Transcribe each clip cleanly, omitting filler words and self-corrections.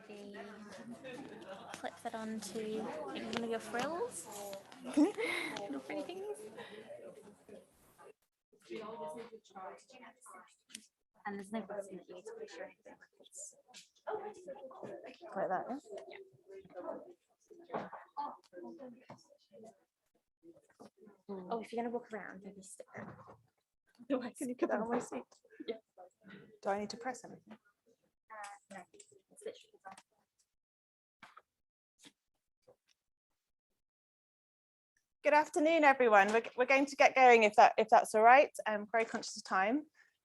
maybe clip that onto maybe one of your frills. Little pretty things. And there's no button that you need to push or anything. Like that, yeah? Oh, if you're going to walk around, maybe stick that. No, can you put that on my seat? Yeah. Do I need to press anything? No, it's literally fine. Good afternoon, everyone. We're going to get going if that's all right. I'm very conscious of time.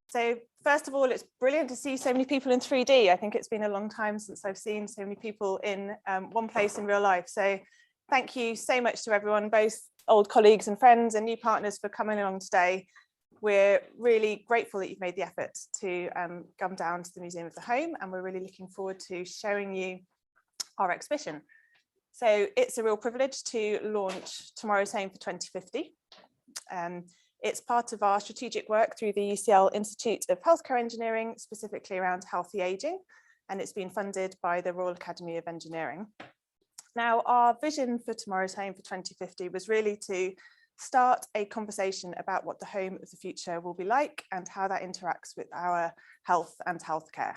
So first of all, it's brilliant to see so many people in 3D. I think it's been a long time since I've seen so many people in one place in real life. So thank you so much to everyone, both old colleagues and friends and new partners, for coming along today. We're really grateful that you've made the effort to come down to the Museum of the Home, and we're really looking forward to showing you our exhibition. So it's a real privilege to launch Tomorrow's Home for 2050. It's part of our strategic work through the UCL Institute of Healthcare Engineering, specifically around healthy ageing, and it's been funded by the Royal Academy of Engineering. Now, our vision for Tomorrow's Home for 2050 was really to start a conversation about what the home of the future will be like and how that interacts with our health and healthcare.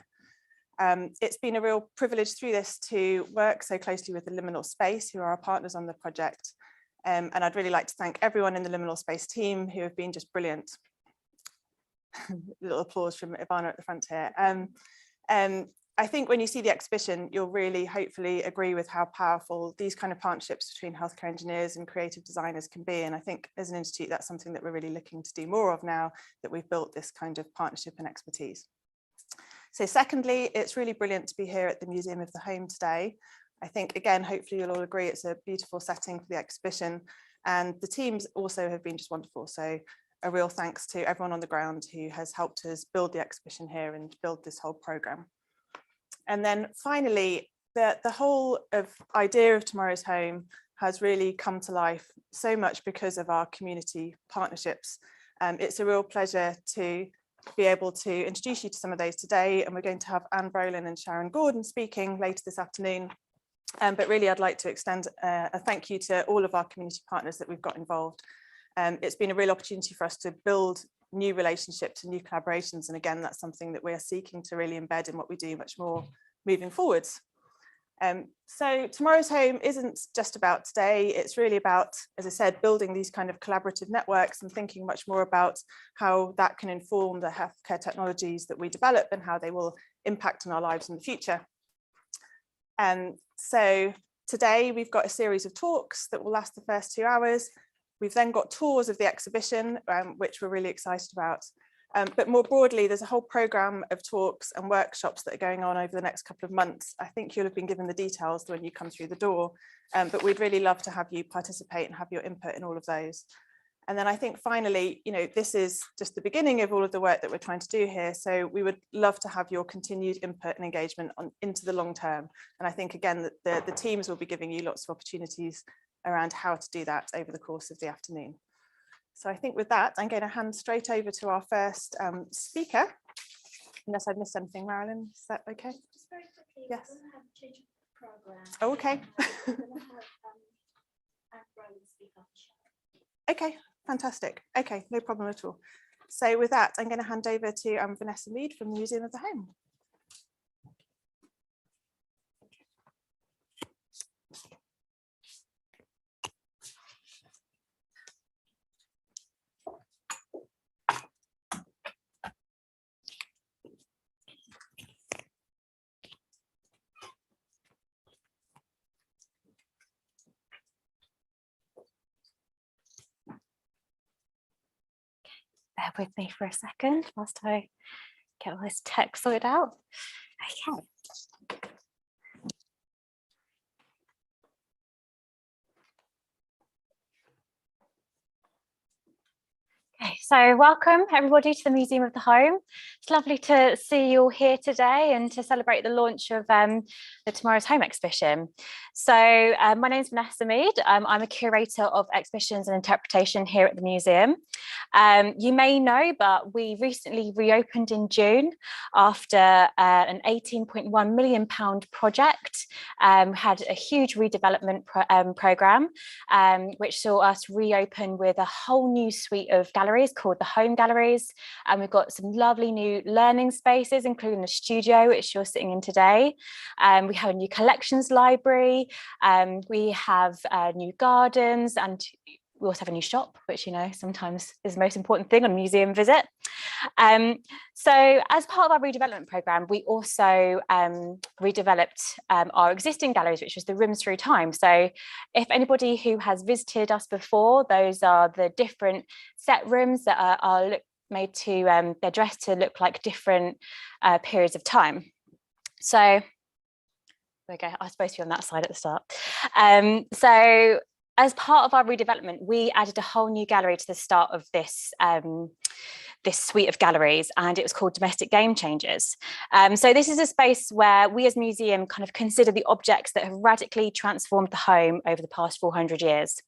It's been a real privilege through this to work so closely with the Liminal Space, who are our partners on the project. And I'd really like to thank everyone in the Liminal Space team who have been just brilliant. A little applause from Ivana at the front here. I think when you see the exhibition, you'll really hopefully agree with how powerful these kind of partnerships between healthcare engineers and creative designers can be. And I think as an institute, that's something that we're really looking to do more of now that we've built this kind of partnership and expertise. So secondly, it's really brilliant to be here at the Museum of the Home today. I think, again, hopefully you'll all agree it's a beautiful setting for the exhibition, and the teams also have been just wonderful. So a real thanks to everyone on the ground who has helped us build the exhibition here and build this whole programme. And then finally, the whole idea of Tomorrow's Home has really come to life so much because of our community partnerships. It's a real pleasure to be able to introduce you to some of those today, and we're going to have Anne Brolin and Shannon Gordon speaking later this afternoon. But really, I'd like to extend a thank you to all of our community partners that we've got involved. It's been a real opportunity for us to build new relationships and new collaborations. And again, that's something that we are seeking to really embed in what we do much more moving forwards. So Tomorrow's Home isn't just about today. It's really about, as I said, building these kind of collaborative networks and thinking much more about how that can inform the healthcare technologies that we develop and how they will impact on our lives in the future. So today we've got a series of talks that will last the first 2 hours. We've then got tours of the exhibition, which we're really excited about. But more broadly, there's a whole programme of talks and workshops that are going on over the next couple of months. I think you'll have been given the details when you come through the door, but we'd really love to have you participate and have your input in all of those. And then I think finally, you know, this is just the beginning of all of the work that we're trying to do here. So we would love to have your continued input and engagement into the long term. And I think, again, that the teams will be giving you lots of opportunities around how to do that over the course of the afternoon. So I think with that, I'm going to hand straight over to our first speaker, unless I've missed anything. Marilyn, is that okay? Just very quickly, yes. we're going to have a change of program. Oh, okay. We're going to have Anne Brolin speak on the show. Okay, fantastic. Okay, no problem at all. So with that, I'm going to hand over to Vanessa Mead from the Museum of the Home. Bear with me for a second whilst I get all this tech sorted out. Okay. Okay, So welcome everybody to the Museum of the Home. It's lovely to see you all here today and to celebrate the launch of the Tomorrow's Home exhibition. So my name is Vanessa Mead. I'm a curator of exhibitions and interpretation here at the museum. You may know, but we recently reopened in June after an £18.1 million project. Had a huge redevelopment programme, which saw us reopen with a whole new suite of galleries called the Home Galleries, and we've got some lovely new learning spaces, including the studio which you're sitting in today. We have a new collections library, we have new gardens, and we also have a new shop, which, you know, sometimes is the most important thing on a museum visit. So as part of our redevelopment programme, we also redeveloped our existing galleries, which was the Rooms Through Time. So if anybody who has visited us before, those are the different set rooms that are made to, they're dressed to look like different periods of time. So there we go, I was supposed to be on that side at the start. So as part of our redevelopment, we added a whole new gallery to the start of this this suite of galleries, and it was called Domestic Game Changers. So this is a space where we as museum kind of consider the objects that have radically transformed the home over the past 400 years.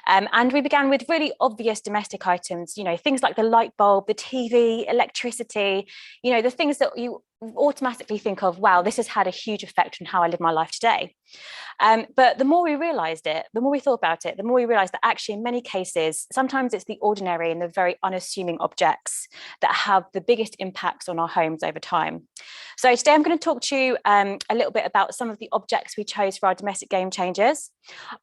And we began with really obvious domestic items, you know, things like the light bulb, the TV, electricity, you know, the things that you automatically think of, wow, this has had a huge effect on how I live my life today. But the more we realized it, the more we thought about it, the more we realized that actually in many cases, sometimes it's the ordinary and the very unassuming objects that have the biggest impacts on our homes over time. So today I'm going to talk to you a little bit about some of the objects we chose for our domestic game changers.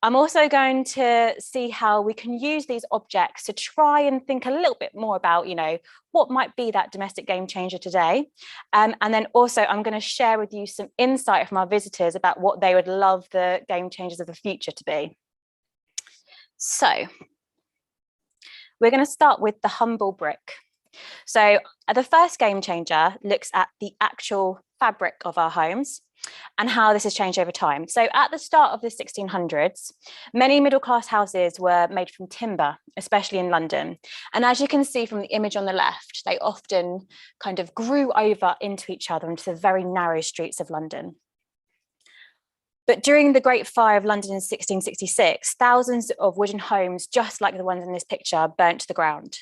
I'm also going to see how we can use these objects to try and think a little bit more about, you know, what might be that domestic game changer today. And then also I'm going to share with you some insight from our visitors about what they would love the game changers of the future to be. So we're going to start with the humble brick. So the first game changer looks at the actual fabric of our homes and how this has changed over time. So at the start of the 1600s, many middle-class houses were made from timber, especially in London. And as you can see from the image on the left, they often kind of grew over into each other into the very narrow streets of London. But during the Great Fire of London in 1666, thousands of wooden homes, just like the ones in this picture, burnt to the ground.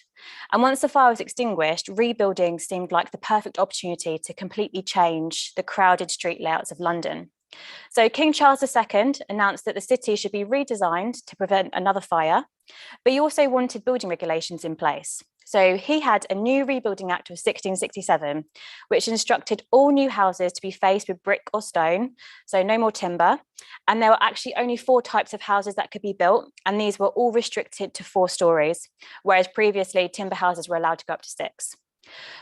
And once the fire was extinguished, rebuilding seemed like the perfect opportunity to completely change the crowded street layouts of London. So King Charles II announced that the city should be redesigned to prevent another fire, but he also wanted building regulations in place. So he had a new Rebuilding Act of 1667, which instructed all new houses to be faced with brick or stone, so no more timber. And there were actually only 4 types of houses that could be built, and these were all restricted to 4 stories, whereas previously timber houses were allowed to go up to 6.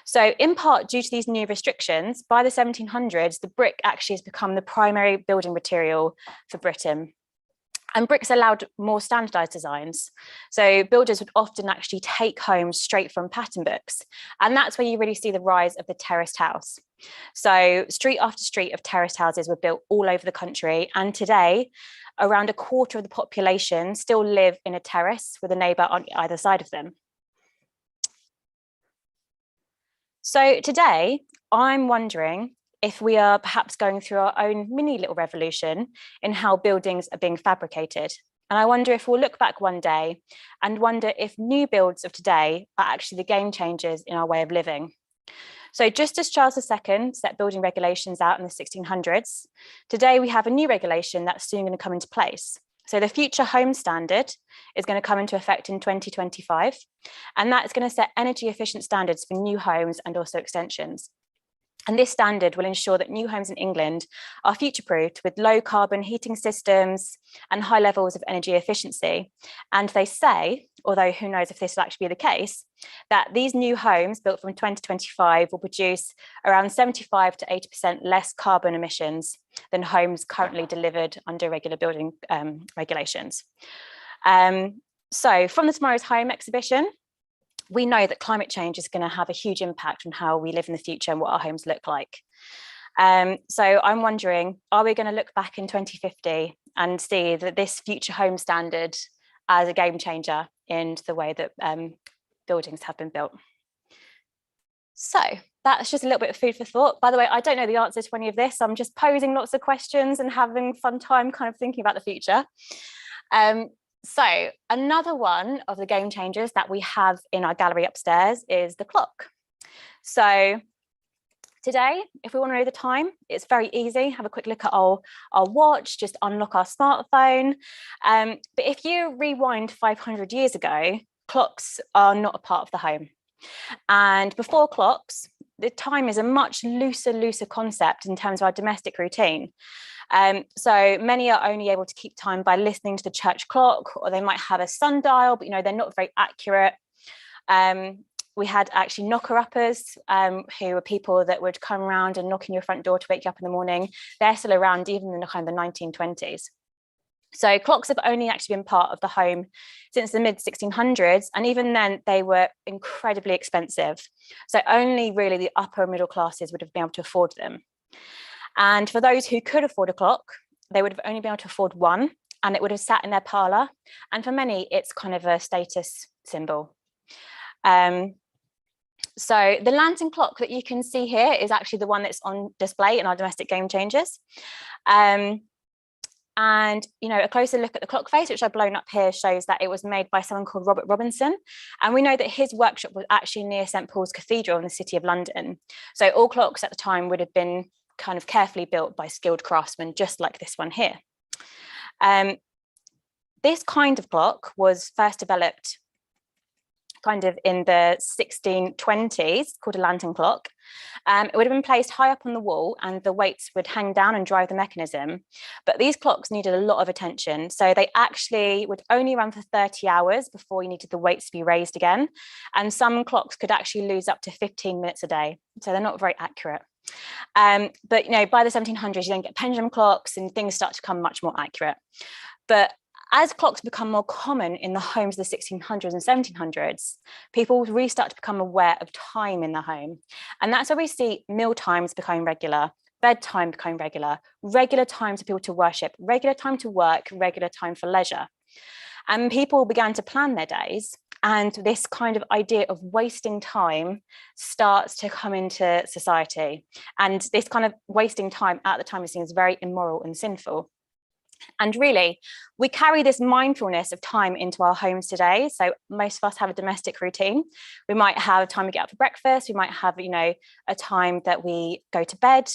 So in part due to these new restrictions, by the 1700s, the brick actually has become the primary building material for Britain. And bricks allowed more standardized designs. So builders would often actually take homes straight from pattern books. And that's where you really see the rise of the terraced house. So street after street of terraced houses were built all over the country. And today, around a quarter of the population still live in a terrace with a neighbor on either side of them. So today, I'm wondering if we are perhaps going through our own mini little revolution in how buildings are being fabricated. And I wonder if we'll look back one day and wonder if new builds of today are actually the game changers in our way of living. So just as Charles II set building regulations out in the 1600s, today we have a new regulation that's soon going to come into place. So the Future Home Standard is going to come into effect in 2025, and that's going to set energy efficient standards for new homes and also extensions. And this standard will ensure that new homes in England are future-proofed with low carbon heating systems and high levels of energy efficiency. And they say, although who knows if this will actually be the case, that these new homes built from 2025 will produce around 75 to 80% less carbon emissions than homes currently delivered under regular building regulations. So from the Tomorrow's Home exhibition, we know that climate change is going to have a huge impact on how we live in the future and what our homes look like. So I'm wondering, are we going to look back in 2050 and see that this future home standard as a game changer in the way that buildings have been built. So that's just a little bit of food for thought. By the way, I don't know the answer to any of this. I'm just posing lots of questions and having fun time kind of thinking about the future. So another one of the game changers that we have in our gallery upstairs is the clock. So today, if we want to know the time, it's very easy. Have a quick look at our watch, just unlock our smartphone. But if you rewind 500 years ago, clocks are not a part of the home. And before clocks, the time is a much looser concept in terms of our domestic routine. So many are only able to keep time by listening to the church clock, or they might have a sundial, but they're not very accurate. We had actually knocker-uppers, who were people that would come around and knock on your front door to wake you up in the morning. They're still around even in the kind of the 1920s. So clocks have only actually been part of the home since the mid-1600s, and even then they were incredibly expensive. So only really the upper middle classes would have been able to afford them. And for those who could afford a clock, they would have only been able to afford one, and it would have sat in their parlour. And for many, it's kind of a status symbol. So the lantern clock that you can see here is actually the one that's on display in our domestic game changers. And a closer look at the clock face, which I've blown up here, shows that it was made by someone called Robert Robinson. And we know that his workshop was actually near St Paul's Cathedral in the city of London. So all clocks at the time would have been kind of carefully built by skilled craftsmen, just like this one here. This kind of clock was first developed kind of in the 1620s, called a lantern clock. It would have been placed high up on the wall, and the weights would hang down and drive the mechanism. But these clocks needed a lot of attention. So they actually would only run for 30 hours before you needed the weights to be raised again. And some clocks could actually lose up to 15 minutes a day. So they're not very accurate. But by the 1700s, you then get pendulum clocks and things start to become much more accurate. But as clocks become more common in the homes of the 1600s and 1700s, people really start to become aware of time in the home. And that's where we see meal times becoming regular, bedtime becoming regular, regular time for people to worship, regular time to work, regular time for leisure. And people began to plan their days. And this kind of idea of wasting time starts to come into society. And this kind of wasting time at the time is seen as very immoral and sinful. And really, we carry this mindfulness of time into our homes today. So most of us have a domestic routine. We might have a time we get up for breakfast. We might have, a time that we go to bed.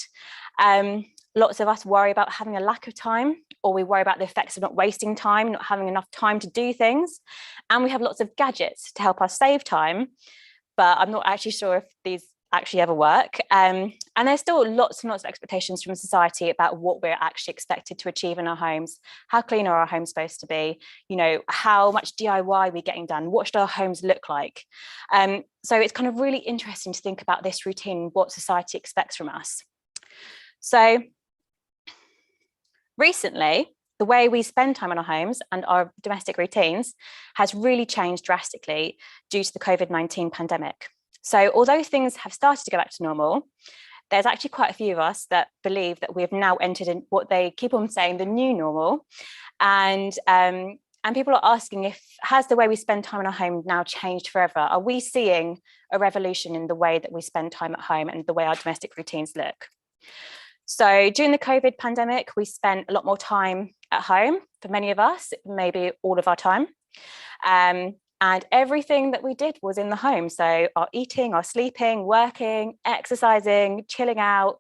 Lots of us worry about having a lack of time, or we worry about the effects of not wasting time, not having enough time to do things. And we have lots of gadgets to help us save time. But I'm not actually sure if these actually ever work. And there's still lots and lots of expectations from society about what we're actually expected to achieve in our homes. How clean are our homes supposed to be? How much DIY we're getting done? What should our homes look like? So it's kind of really interesting to think about this routine, what society expects from us. So recently, the way we spend time in our homes and our domestic routines has really changed drastically due to the COVID-19 pandemic. So although things have started to go back to normal, there's actually quite a few of us that believe that we have now entered in what they keep on saying, the new normal. And people are asking, has the way we spend time in our home now changed forever? Are we seeing a revolution in the way that we spend time at home and the way our domestic routines look? So during the COVID pandemic, we spent a lot more time at home. For many of us, maybe all of our time. And everything that we did was in the home. So our eating, our sleeping, working, exercising, chilling out,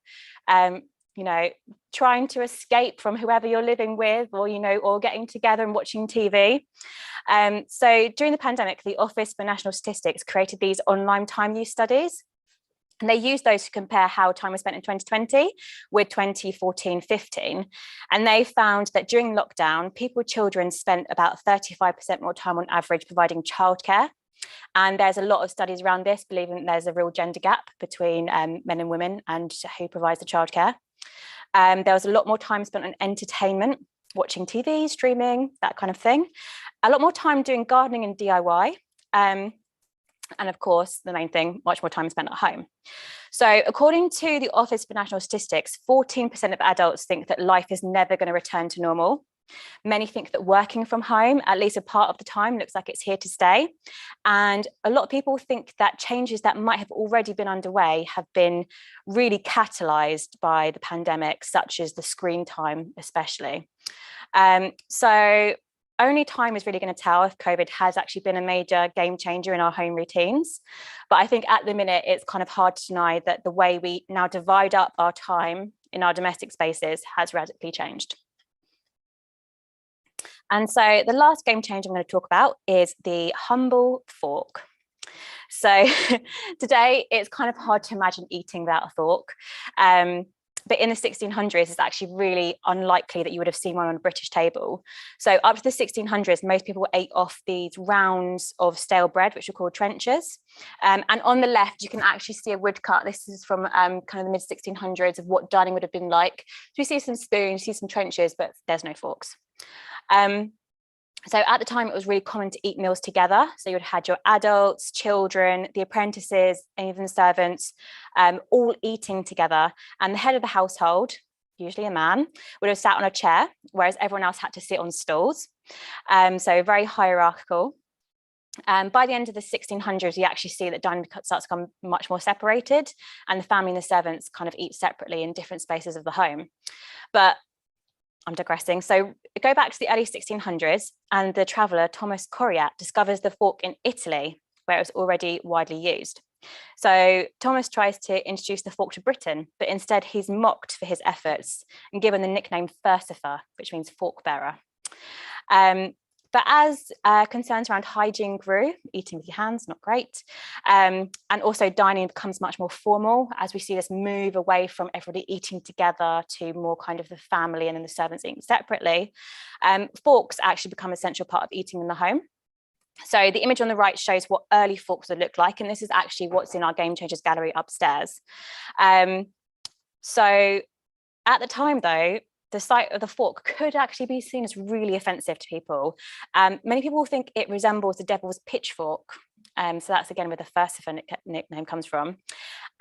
trying to escape from whoever you're living with, or getting together and watching TV. So during the pandemic, the Office for National Statistics created these online time use studies. And they used those to compare how time was spent in 2020 with 2014-15. And they found that during lockdown, people with children spent about 35% more time on average providing childcare. And there's a lot of studies around this, believing there's a real gender gap between men and women and who provides the childcare. There was a lot more time spent on entertainment, watching TV, streaming, that kind of thing. A lot more time doing gardening and DIY. And of course, the main thing, much more time spent at home. So according to the Office for National Statistics, 14% of adults think that life is never going to return to normal Many think that working from home, at least a part of the time, looks like it's here to stay. And a lot of people think that changes that might have already been underway have been really catalyzed by the pandemic, such as the screen time, especially. So only time is really going to tell if COVID has actually been a major game changer in our home routines. But I think at the minute, it's kind of hard to deny that the way we now divide up our time in our domestic spaces has radically changed. And so the last game changer I'm going to talk about is the humble fork. So today, it's kind of hard to imagine eating without a fork. But in the 1600s, it's actually really unlikely that you would have seen one on a British table. So up to the 1600s, most people ate off these rounds of stale bread, which are called trenchers. And on the left, you can actually see a woodcut. This is from kind of the mid 1600s of what dining would have been like. So you see some spoons, you see some trenchers, but there's no forks. So at the time, it was really common to eat meals together. So you would have had your adults, children, the apprentices, and even the servants, all eating together. And the head of the household, usually a man, would have sat on a chair, whereas everyone else had to sit on stools. So very hierarchical. By the end of the 1600s, you actually see that dining starts to become much more separated, and the family and the servants kind of eat separately in different spaces of the home. But I'm digressing. So go back to the early 1600s, and the traveller Thomas Coriat discovers the fork in Italy, where it was already widely used. So Thomas tries to introduce the fork to Britain, but instead he's mocked for his efforts and given the nickname Furcifer, which means fork bearer. But as concerns around hygiene grew, eating with your hands, not great, and also dining becomes much more formal as we see this move away from everybody eating together to more kind of the family and then the servants eating separately, forks actually become an essential part of eating in the home. So the image on the right shows what early forks would look like, and this is actually what's in our Game Changers gallery upstairs. So at the time, though, the sight of the fork could actually be seen as really offensive to people. Many people think it resembles the devil's pitchfork. So that's again where the Furcifer nickname comes from.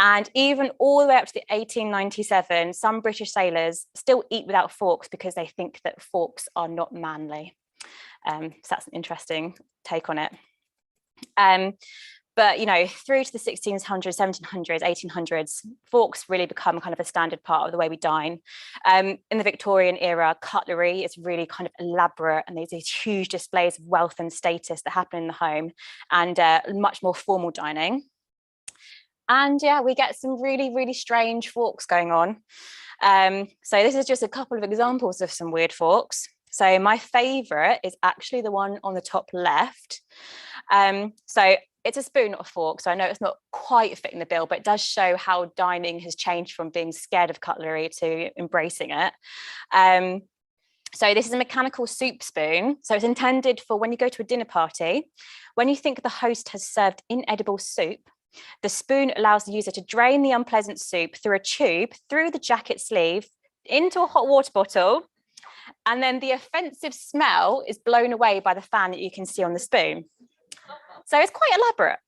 And even all the way up to the 1897, some British sailors still eat without forks because they think that forks are not manly. So that's an interesting take on it. But, you know, through to the 1600s, 1700s, 1800s, forks really become kind of a standard part of the way we dine. In the Victorian era, cutlery is really kind of elaborate, and there's these huge displays of wealth and status that happen in the home, and much more formal dining. And yeah, we get some really, really strange forks going on. So this is just a couple of examples of some weird forks. So my favorite is actually the one on the top left. So it's a spoon, not a fork. So I know it's not quite fitting the bill, but it does show how dining has changed from being scared of cutlery to embracing it. So this is a mechanical soup spoon. So it's intended for when you go to a dinner party. When you think the host has served inedible soup, the spoon allows the user to drain the unpleasant soup through a tube, through the jacket sleeve, into a hot water bottle, and then the offensive smell is blown away by the fan that you can see on the spoon. So it's quite elaborate.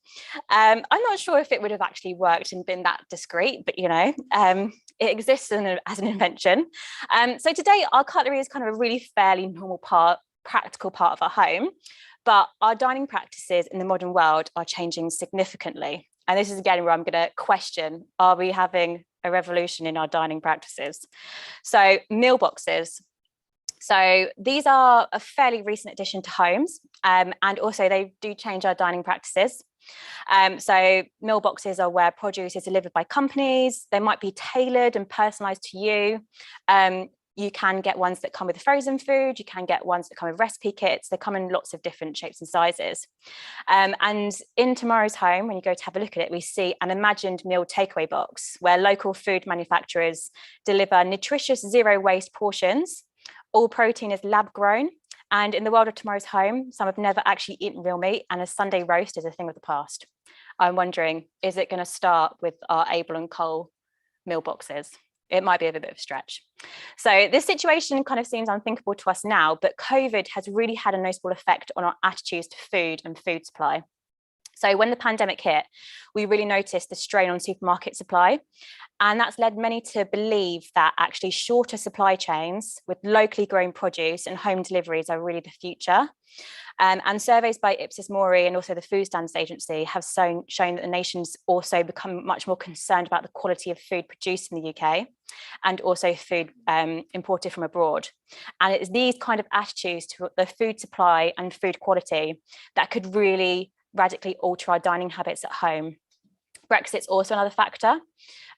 I'm not sure if it would have actually worked and been that discreet, but you know, it exists as an invention. So today our cutlery is kind of a really fairly normal part, practical part of our home, but our dining practices in the modern world are changing significantly. And this is again where I'm going to question, are we having a revolution in our dining practices? So meal boxes. So these are a fairly recent addition to homes, and also they do change our dining practices. So meal boxes are where produce is delivered by companies. They might be tailored and personalised to you. You can get ones that come with frozen food. You can get ones that come with recipe kits. They come in lots of different shapes and sizes. And in Tomorrow's Home, when you go to have a look at it, we see an imagined meal takeaway box where local food manufacturers deliver nutritious zero waste portions. All protein is lab grown. And in the world of Tomorrow's Home, some have never actually eaten real meat, and a Sunday roast is a thing of the past. I'm wondering, is it going to start with our Abel and Cole meal boxes? It might be a bit of a stretch. So this situation kind of seems unthinkable to us now, but COVID has really had a noticeable effect on our attitudes to food and food supply. So when the pandemic hit, we really noticed the strain on supermarket supply. And that's led many to believe that actually shorter supply chains with locally grown produce and home deliveries are really the future. And surveys by Ipsos Mori and also the Food Standards Agency have shown that the nation's also become much more concerned about the quality of food produced in the UK and also food imported from abroad. And it's these kind of attitudes to the food supply and food quality that could really radically alter our dining habits at home. Brexit's also another factor.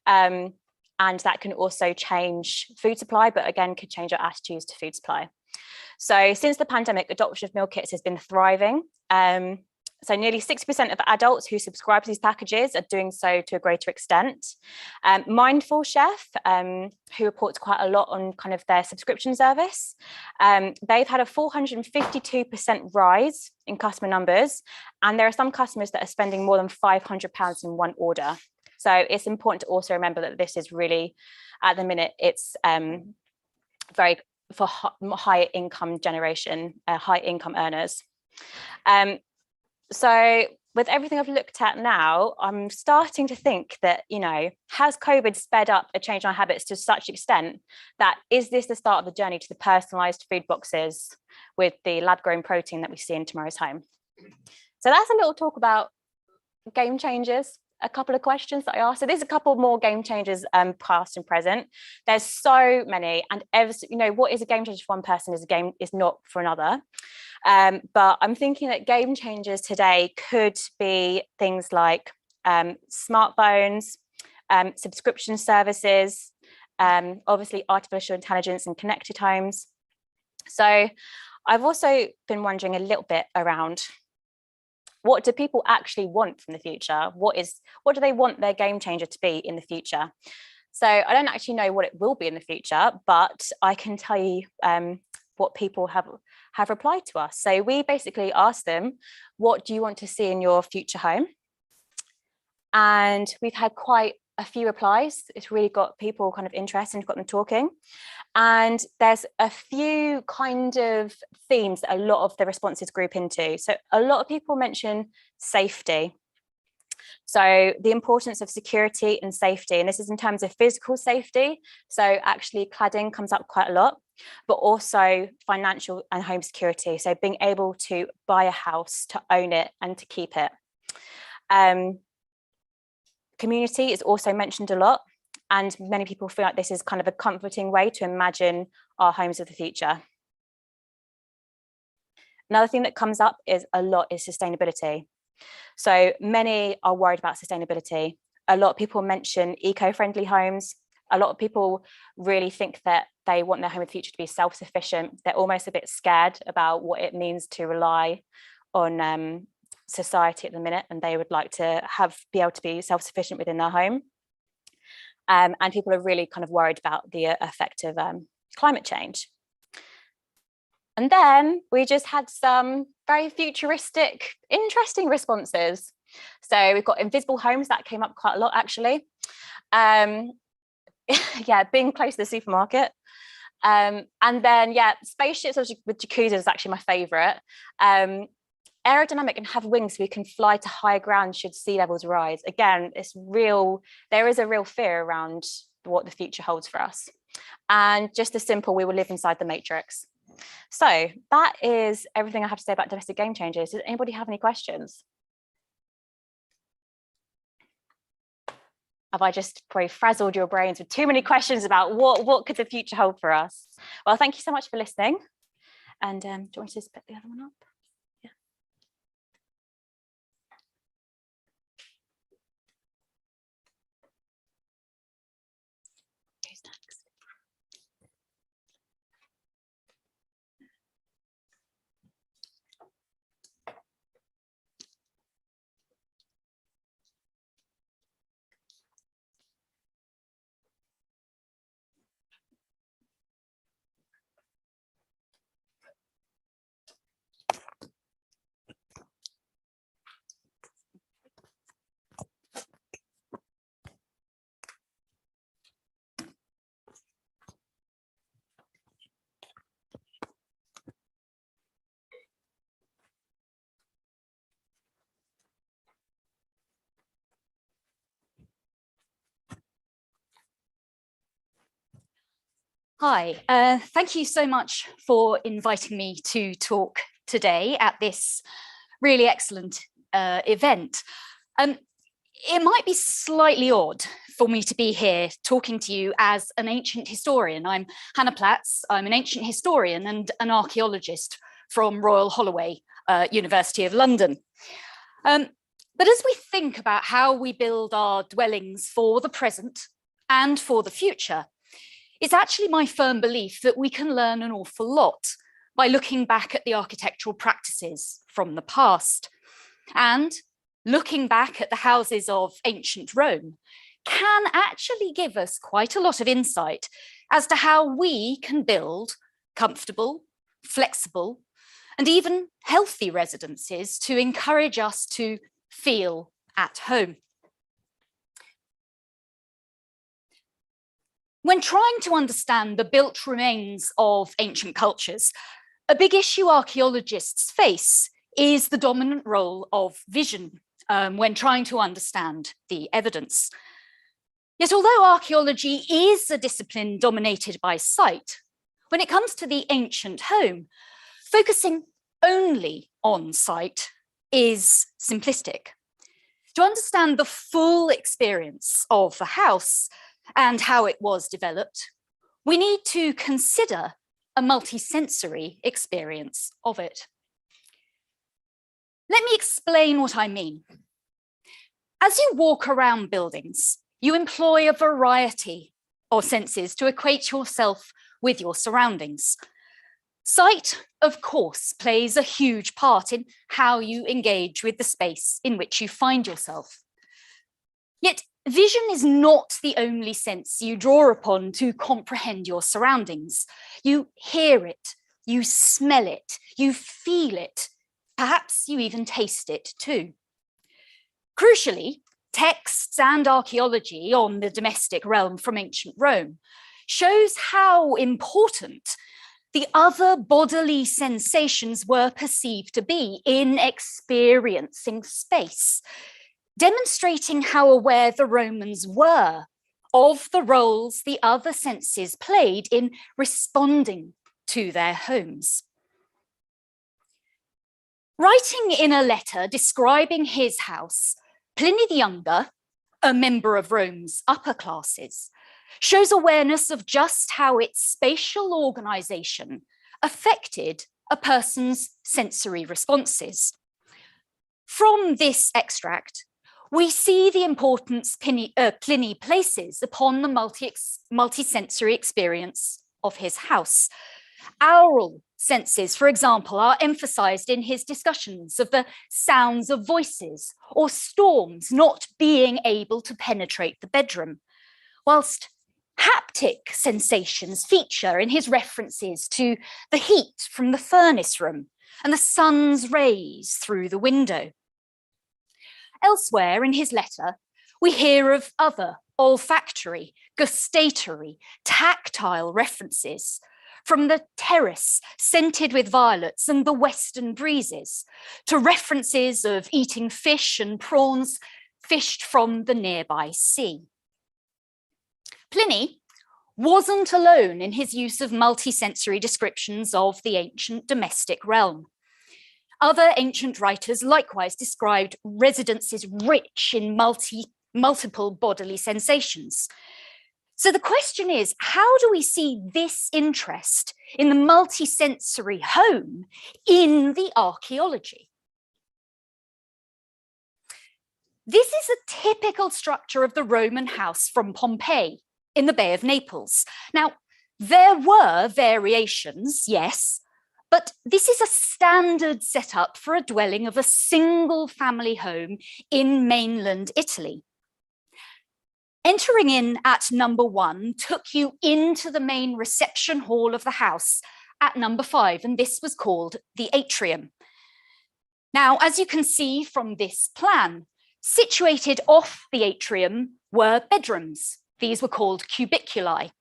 And that can also change food supply, but again, could change our attitudes to food supply. So since the pandemic, adoption of meal kits has been thriving. So nearly 60% of adults who subscribe to these packages are doing so to a greater extent. Mindful Chef, who reports quite a lot on kind of their subscription service, they've had a 452% rise in customer numbers. And there are some customers that are spending more than £500 in one order. So it's important to also remember that this is really, at the minute, it's very for higher income generation, high income earners. So with everything I've looked at now, I'm starting to think that, you know, has COVID sped up a change in our habits to such extent that is this the start of the journey to the personalised food boxes with the lab-grown protein that we see in tomorrow's home? So that's a little talk about game changers. A couple of questions that I asked. So there's a couple more game changers, past and present. There's so many, and you know, what is a game changer for one person is not for another. But I'm thinking that game changers today could be things like smartphones, subscription services, obviously artificial intelligence and connected homes. So I've also been wondering a little bit around, what do people actually want from the future? What do they want their game changer to be in the future? So I don't actually know what it will be in the future, but I can tell you what people have replied to us. So we basically asked them, what do you want to see in your future home? And we've had quite a few replies. It's really got people kind of interested and got them talking. And there's a few kind of themes that a lot of the responses group into. So a lot of people mention safety. So the importance of security and safety, and this is in terms of physical safety. So actually cladding comes up quite a lot, but also financial and home security. So being able to buy a house, to own it and to keep it. Community is also mentioned a lot. And many people feel like this is kind of a comforting way to imagine our homes of the future. Another thing that comes up is sustainability. So many are worried about sustainability. A lot of people mention eco-friendly homes. A lot of people really think that they want their home of the future to be self-sufficient. They're almost a bit scared about what it means to rely on society at the minute, and they would like to be able to be self-sufficient within their home. And people are really kind of worried about the effect of climate change. And then we just had some very futuristic, interesting responses. So we've got invisible homes, that came up quite a lot actually. Yeah, being close to the supermarket. And then, yeah, spaceships with jacuzzis is actually my favorite. Aerodynamic and have wings so we can fly to higher ground should sea levels rise. Again, there is a real fear around what the future holds for us. And just as simple, we will live inside the matrix. So that is everything I have to say about domestic game changers. Does anybody have any questions? Have I just probably frazzled your brains with too many questions about what could the future hold for us? Well, thank you so much for listening. And do you want to just put the other one up? Hi, thank you so much for inviting me to talk today at this really excellent event. It might be slightly odd for me to be here talking to you as an ancient historian. I'm Hannah Platts, I'm an ancient historian and an archaeologist from Royal Holloway, University of London. But as we think about how we build our dwellings for the present and for the future, it's actually my firm belief that we can learn an awful lot by looking back at the architectural practices from the past. And looking back at the houses of ancient Rome can actually give us quite a lot of insight as to how we can build comfortable, flexible, and even healthy residences to encourage us to feel at home. When trying to understand the built remains of ancient cultures, a big issue archaeologists face is the dominant role of vision when trying to understand the evidence. Yet although archaeology is a discipline dominated by sight, when it comes to the ancient home, focusing only on sight is simplistic. To understand the full experience of the house and how it was developed, we need to consider a multisensory experience of it. Let me explain what I mean. As you walk around buildings, you employ a variety of senses to equate yourself with your surroundings. Sight, of course, plays a huge part in how you engage with the space in which you find yourself. Yet, vision is not the only sense you draw upon to comprehend your surroundings. You hear it, you smell it, you feel it, perhaps you even taste it too. Crucially, texts and archaeology on the domestic realm from ancient Rome shows how important the other bodily sensations were perceived to be in experiencing space, demonstrating how aware the Romans were of the roles the other senses played in responding to their homes. Writing in a letter describing his house, Pliny the Younger, a member of Rome's upper classes, shows awareness of just how its spatial organization affected a person's sensory responses. From this extract, we see the importance Pliny places upon the multi-sensory experience of his house. Aural senses, for example, are emphasized in his discussions of the sounds of voices or storms not being able to penetrate the bedroom, whilst haptic sensations feature in his references to the heat from the furnace room and the sun's rays through the window. Elsewhere in his letter, we hear of other olfactory, gustatory, tactile references, from the terrace scented with violets and the western breezes, to references of eating fish and prawns fished from the nearby sea. Pliny wasn't alone in his use of multisensory descriptions of the ancient domestic realm. Other ancient writers likewise described residences rich in multiple bodily sensations. So the question is, how do we see this interest in the multisensory home in the archaeology? This is a typical structure of the Roman house from Pompeii in the Bay of Naples. Now, there were variations, yes, but this is a standard setup for a dwelling of a single family home in mainland Italy. Entering in at number 1 took you into the main reception hall of the house at number 5, and this was called the Atrium. Now, as you can see from this plan, situated off the atrium were bedrooms. These were called cubiculi.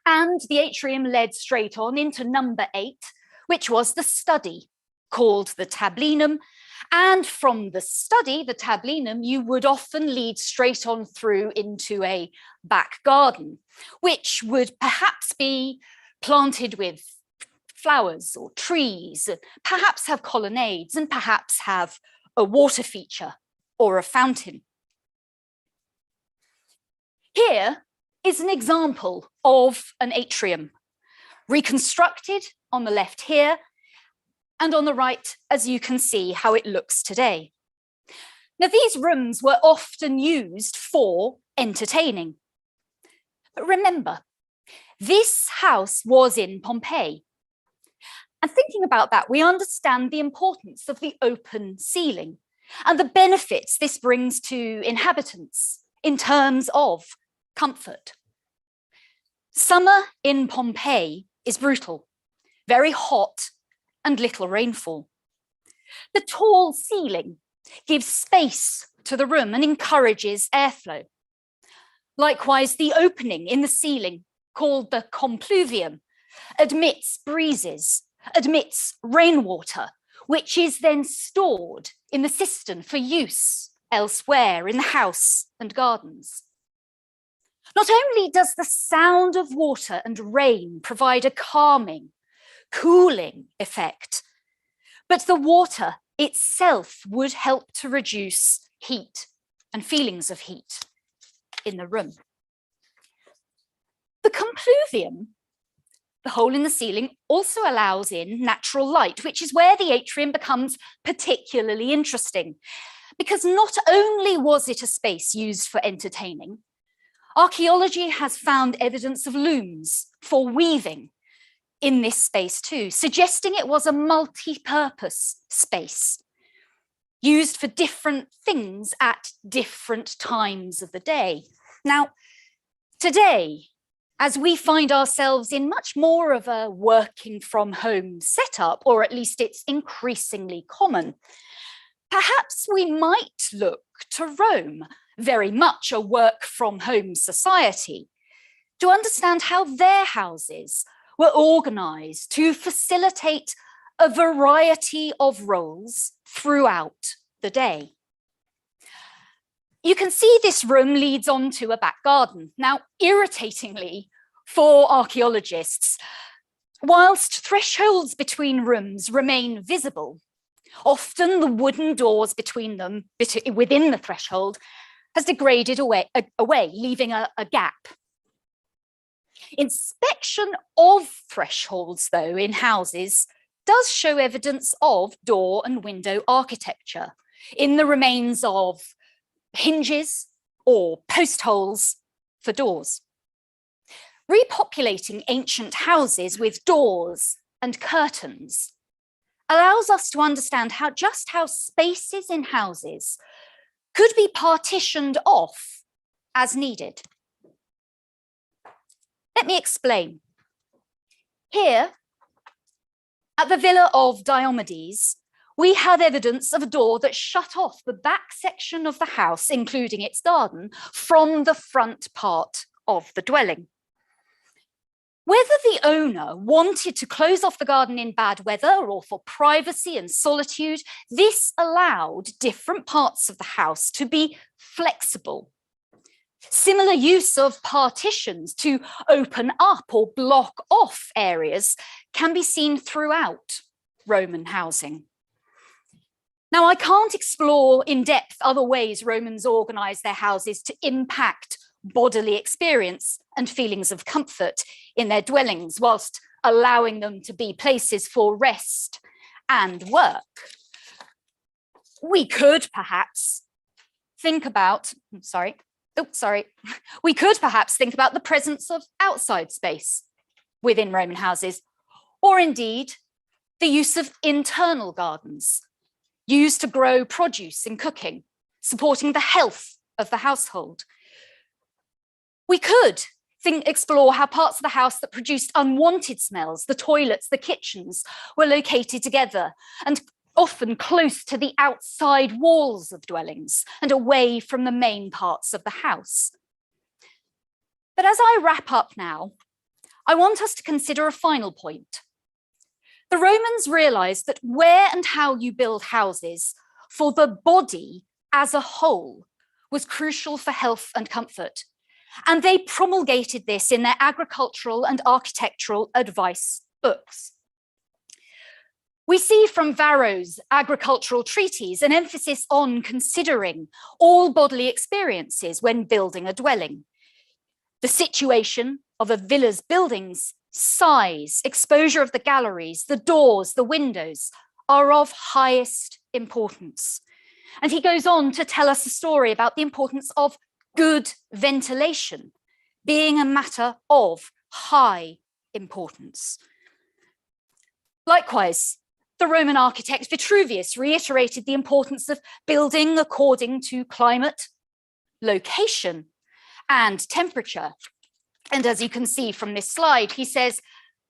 And the atrium led straight on into number 8, which was the study, called the tablinum. And from the study, the tablinum, you would often lead straight on through into a back garden, which would perhaps be planted with flowers or trees, perhaps have colonnades, and perhaps have a water feature or a fountain. Here is an example of an atrium, reconstructed on the left here, and on the right, as you can see how it looks today. Now, these rooms were often used for entertaining. But remember, this house was in Pompeii. And thinking about that, we understand the importance of the open ceiling and the benefits this brings to inhabitants in terms of comfort. Summer in Pompeii is brutal, very hot, and little rainfall. The tall ceiling gives space to the room and encourages airflow. Likewise, the opening in the ceiling, called the compluvium, admits breezes, admits rainwater, which is then stored in the cistern for use elsewhere in the house and gardens. Not only does the sound of water and rain provide a calming, cooling effect, but the water itself would help to reduce heat and feelings of heat in the room. The compluvium, the hole in the ceiling, also allows in natural light, which is where the atrium becomes particularly interesting, because not only was it a space used for entertaining, archaeology has found evidence of looms for weaving in this space too, suggesting it was a multi-purpose space used for different things at different times of the day. Now, today, as we find ourselves in much more of a working from home setup, or at least it's increasingly common, perhaps we might look to Rome, very much a work from home society, to understand how their houses were organised to facilitate a variety of roles throughout the day. You can see this room leads on to a back garden. Now, irritatingly for archaeologists, whilst thresholds between rooms remain visible, often the wooden doors between them, within the threshold, has degraded away, leaving a gap. Inspection of thresholds, though, in houses does show evidence of door and window architecture in the remains of hinges or post holes for doors. Repopulating ancient houses with doors and curtains allows us to understand just how spaces in houses could be partitioned off as needed. Let me explain. Here, at the villa of Diomedes, we had evidence of a door that shut off the back section of the house, including its garden, from the front part of the dwelling. Whether the owner wanted to close off the garden in bad weather or for privacy and solitude, this allowed different parts of the house to be flexible. Similar use of partitions to open up or block off areas can be seen throughout Roman housing. Now, I can't explore in depth other ways Romans organised their houses to impact bodily experience and feelings of comfort in their dwellings, whilst allowing them to be places for rest and work. We could perhaps think about, we could perhaps think about the presence of outside space within Roman houses, or indeed the use of internal gardens used to grow produce in cooking, supporting the health of the household. We could explore how parts of the house that produced unwanted smells, the toilets, the kitchens, were located together and often close to the outside walls of dwellings and away from the main parts of the house. But as I wrap up now, I want us to consider a final point. The Romans realized that where and how you build houses for the body as a whole was crucial for health and comfort. And they promulgated this in their agricultural and architectural advice books. We see from Varro's agricultural treatise an emphasis on considering all bodily experiences when building a dwelling. The situation of a villa's buildings, size, exposure of the galleries, the doors, the windows are of highest importance. And he goes on to tell us a story about the importance of good ventilation being a matter of high importance. Likewise, the Roman architect Vitruvius reiterated the importance of building according to climate, location, and temperature. And as you can see from this slide, he says,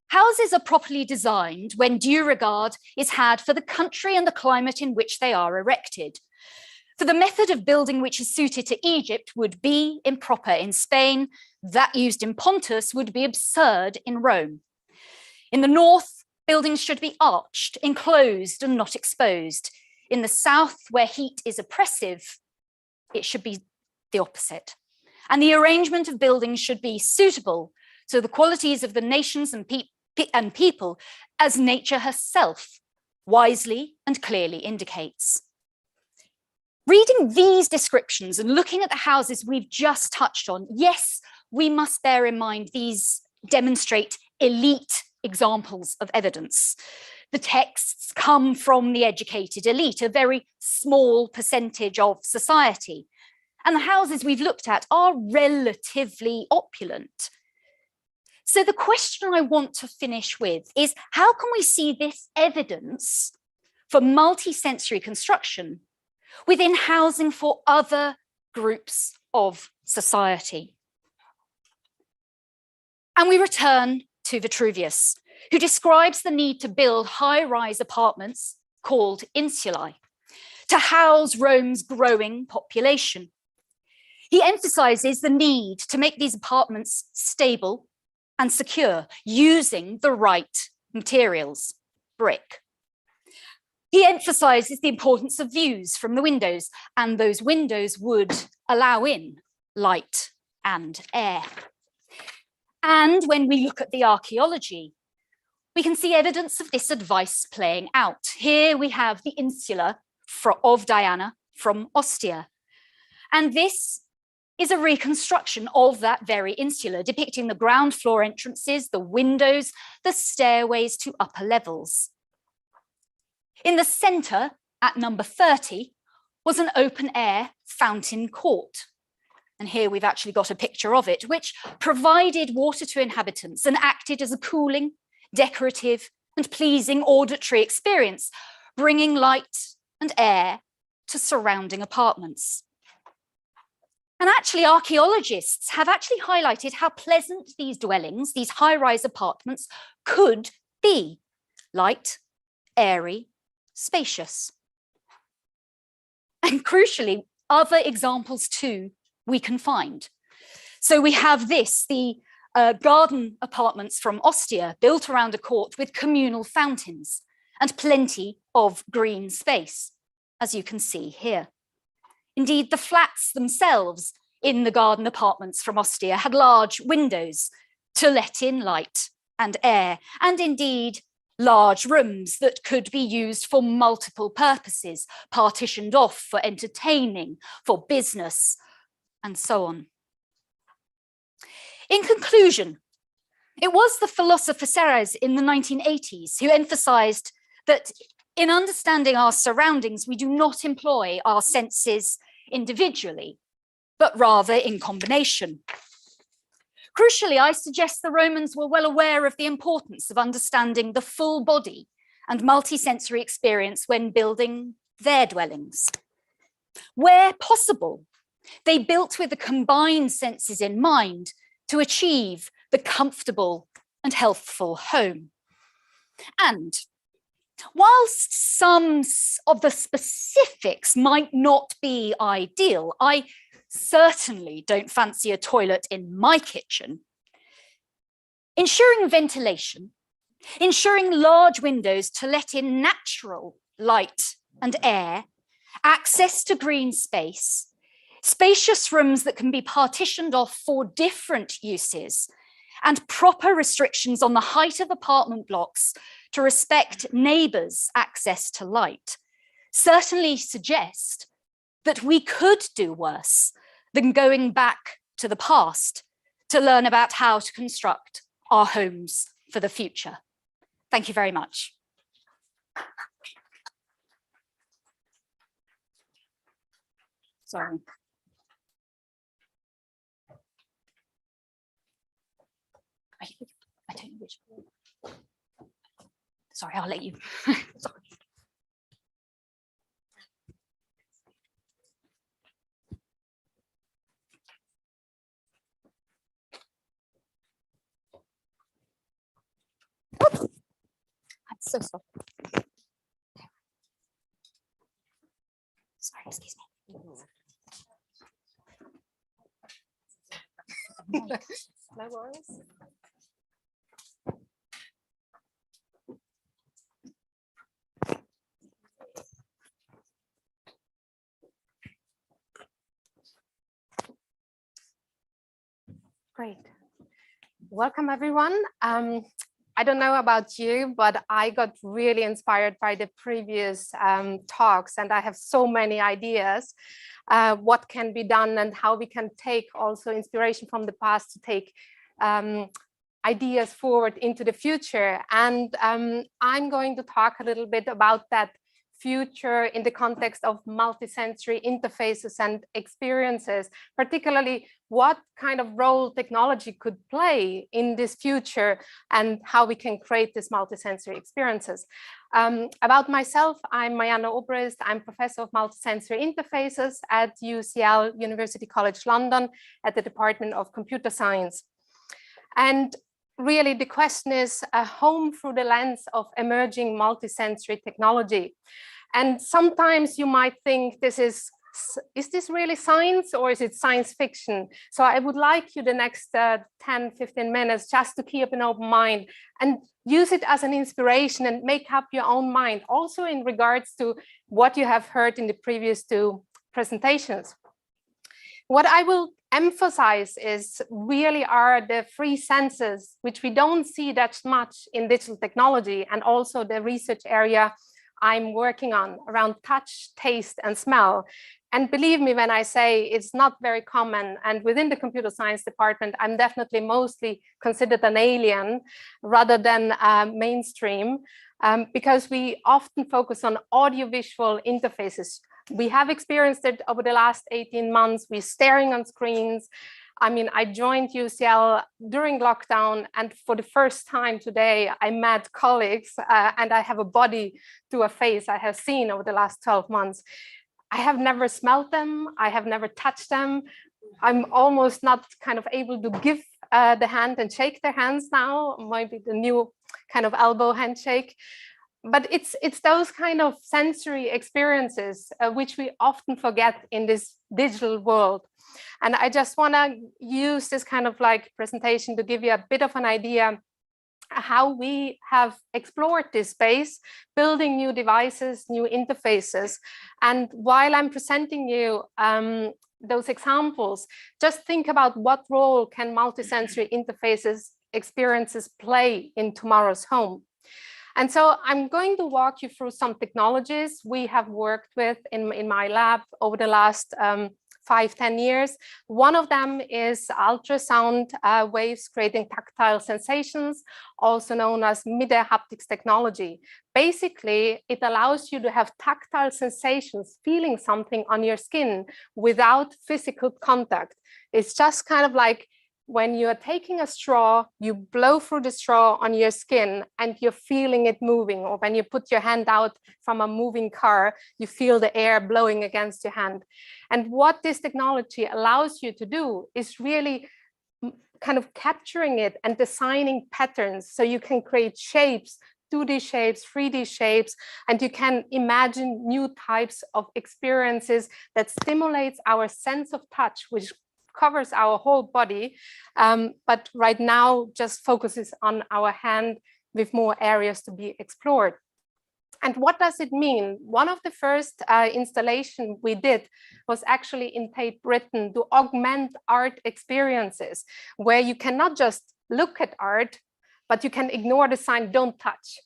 houses are properly designed when due regard is had for the country and the climate in which they are erected. For the method of building which is suited to Egypt would be improper in Spain, that used in Pontus would be absurd in Rome. In the north, buildings should be arched, enclosed and not exposed. In the south, where heat is oppressive, it should be the opposite. And the arrangement of buildings should be suitable to the qualities of the nations and people as nature herself wisely and clearly indicates. Reading these descriptions and looking at the houses we've just touched on, yes, we must bear in mind these demonstrate elite examples of evidence. The texts come from the educated elite, a very small percentage of society. And the houses we've looked at are relatively opulent. So the question I want to finish with is, how can we see this evidence for multi-sensory construction within housing for other groups of society? And we return to Vitruvius, who describes the need to build high-rise apartments called insulae to house Rome's growing population. He emphasizes the need to make these apartments stable and secure using the right materials, brick. He emphasizes the importance of views from the windows, and those windows would allow in light and air. And when we look at the archaeology, we can see evidence of this advice playing out. Here we have the insula of Diana from Ostia. And this is a reconstruction of that very insula, depicting the ground floor entrances, the windows, the stairways to upper levels. In the center, at number 30, was an open air fountain court. And here we've actually got a picture of it, which provided water to inhabitants and acted as a cooling, decorative, and pleasing auditory experience, bringing light and air to surrounding apartments. And actually, archaeologists have actually highlighted how pleasant these dwellings, these high-rise apartments, could be. Light, airy, spacious. And crucially, other examples too we can find. So we have this, the garden apartments from Ostia, built around a court with communal fountains and plenty of green space, as you can see here. Indeed, the flats themselves in the garden apartments from Ostia had large windows to let in light and air, and indeed large rooms that could be used for multiple purposes, partitioned off for entertaining, for business, and so on. In conclusion, it was the philosopher Serres in the 1980s who emphasized that in understanding our surroundings, we do not employ our senses individually, but rather in combination. Crucially, I suggest the Romans were well aware of the importance of understanding the full body and multisensory experience when building their dwellings. Where possible, they built with the combined senses in mind to achieve the comfortable and healthful home. And whilst some of the specifics might not be ideal, I certainly don't fancy a toilet in my kitchen. Ensuring ventilation ensuring large windows to let in natural light and air, access to green space, spacious rooms that can be partitioned off for different uses, and proper restrictions on the height of apartment blocks to respect neighbours' access to light certainly suggest that we could do worse than going back to the past to learn about how to construct our homes for the future. Thank you very much. Sorry. I don't know which. Sorry, I'll let you. Sorry. I'm so sorry. Sorry, excuse me. No worries. Great. Welcome, everyone. I don't know about you, but I got really inspired by the previous talks, and I have so many ideas what can be done and how we can take also inspiration from the past to take ideas forward into the future. And I'm going to talk a little bit about that future in the context of multisensory interfaces and experiences, particularly what kind of role technology could play in this future and how we can create these multisensory experiences. About myself, I'm Marianne Obrist. I'm professor of multisensory interfaces at UCL, University College London, at the Department of Computer Science. And really the question is a home through the lens of emerging multisensory technology. And sometimes you might think this is this really science or is it science fiction? So I would like you the next 10, 15 minutes just to keep an open mind and use it as an inspiration and make up your own mind, also in regards to what you have heard in the previous two presentations. What I will emphasize is really are the three senses, which we don't see that much in digital technology, and also the research area I'm working on around touch, taste, and smell. And believe me when I say it's not very common. And within the computer science department, I'm definitely mostly considered an alien rather than mainstream, because we often focus on audiovisual interfaces. We have experienced it over the last 18 months. We're staring on screens. I mean, I joined UCL during lockdown, and for the first time today, I met colleagues and I have a body to a face I have seen over the last 12 months. I have never smelled them. I have never touched them. I'm almost not kind of able to give the hand and shake their hands now, maybe the new kind of elbow handshake. But it's those kind of sensory experiences which we often forget in this digital world. And I just want to use this kind of like presentation to give you a bit of an idea how we have explored this space, building new devices, new interfaces. And while I'm presenting you those examples, just think about what role can multisensory interfaces experiences play in tomorrow's home. And so I'm going to walk you through some technologies we have worked with in my lab over the last 5-10 years. One of them is ultrasound waves creating tactile sensations, also known as mid-air haptics technology. Basically, it allows you to have tactile sensations, feeling something on your skin without physical contact. It's just kind of like when you're taking a straw, you blow through the straw on your skin and you're feeling it moving. Or when you put your hand out from a moving car, you feel the air blowing against your hand. And what this technology allows you to do is really kind of capturing it and designing patterns so you can create shapes, 2D shapes, 3D shapes, and you can imagine new types of experiences that stimulates our sense of touch, which covers our whole body, but right now just focuses on our hand with more areas to be explored. And what does it mean? One of the first installation we did was actually in Tate Britain to augment art experiences, where you cannot just look at art, but you can ignore the sign, don't touch,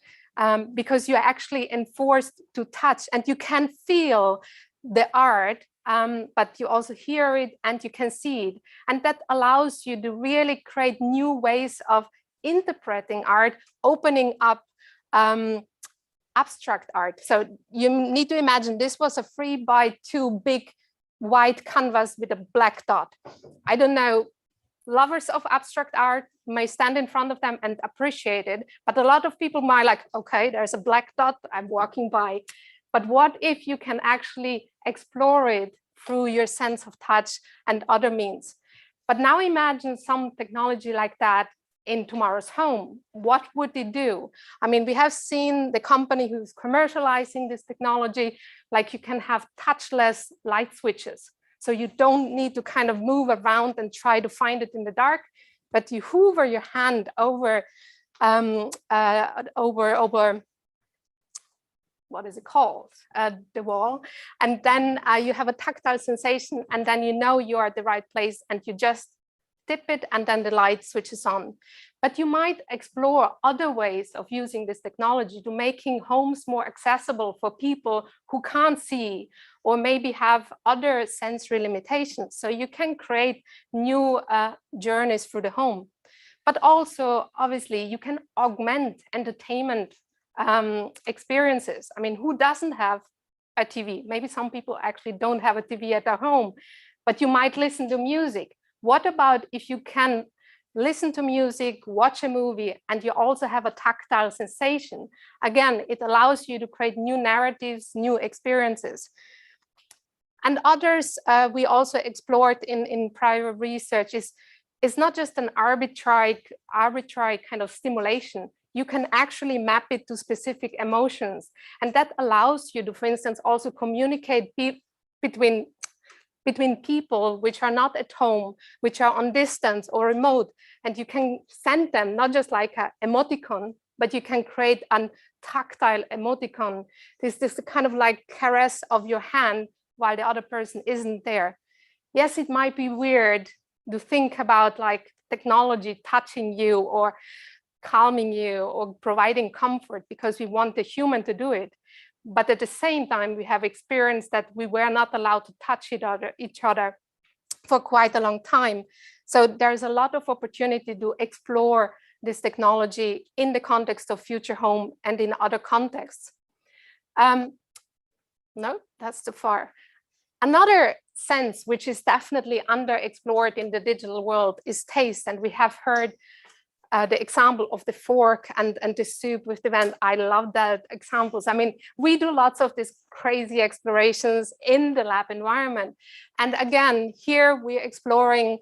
because you're actually enforced to touch, and you can feel the art, but you also hear it and you can see it. And that allows you to really create new ways of interpreting art, opening up abstract art. So you need to imagine this was a 3x2 big white canvas with a black dot. I don't know, lovers of abstract art may stand in front of them and appreciate it, but a lot of people might like, okay, there's a black dot, I'm walking by. But what if you can actually explore it through your sense of touch and other means? But now imagine some technology like that in tomorrow's home. What would it do? I mean, we have seen the company who's commercializing this technology, like you can have touchless light switches. So you don't need to kind of move around and try to find it in the dark, but you hover your hand over, what is it called? The wall. And then you have a tactile sensation, and then you know you are at the right place, and you just tip it and then the light switches on. But you might explore other ways of using this technology to making homes more accessible for people who can't see or maybe have other sensory limitations. So you can create new journeys through the home. But also, obviously, you can augment entertainment experiences. I mean, who doesn't have a TV? Maybe some people actually don't have a TV at their home, but you might listen to music. What about if you can listen to music, watch a movie, and you also have a tactile sensation? Again, it allows you to create new narratives, new experiences. And others we also explored in prior research is not just an arbitrary kind of stimulation. You can actually map it to specific emotions. And that allows you to, for instance, also communicate between people which are not at home, which are on distance or remote. And you can send them not just like an emoticon, but you can create a tactile emoticon. This kind of like caress of your hand while the other person isn't there. Yes, it might be weird to think about like technology touching you or calming you or providing comfort because we want the human to do it. But at the same time, we have experienced that we were not allowed to touch each other for quite a long time. So there's a lot of opportunity to explore this technology in the context of future home and in other contexts. No, that's too far. Another sense which is definitely underexplored in the digital world is taste. And we have heard the example of the fork and the soup with the vent. I love that examples. I mean, we do lots of these crazy explorations in the lab environment. And again, here we're exploring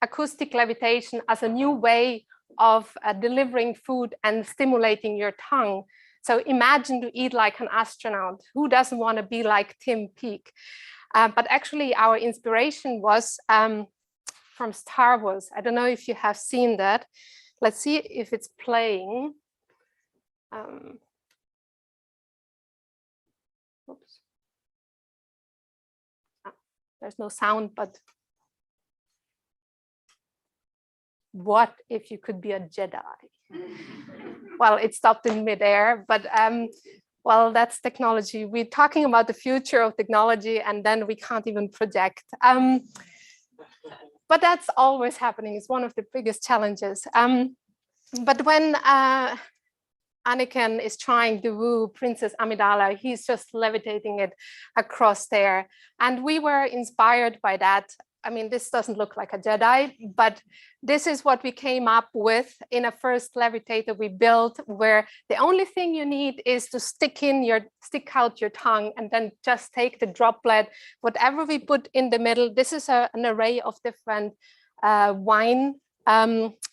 acoustic levitation as a new way of delivering food and stimulating your tongue. So imagine to eat like an astronaut. Who doesn't want to be like Tim Peake? But actually our inspiration was from Star Wars. I don't know if you have seen that. Let's see if it's playing. Oops. There's no sound, but what if you could be a Jedi? Well, it stopped in midair, but well, that's technology. We're talking about the future of technology, and then we can't even project. But that's always happening. It's one of the biggest challenges. But when Anakin is trying to woo Princess Amidala, he's just levitating it across there. And we were inspired by that. I mean, this doesn't look like a Jedi, but this is what we came up with in a first levitator we built, where the only thing you need is to stick out your tongue and then just take the droplet, whatever we put in the middle. This is an array of different wine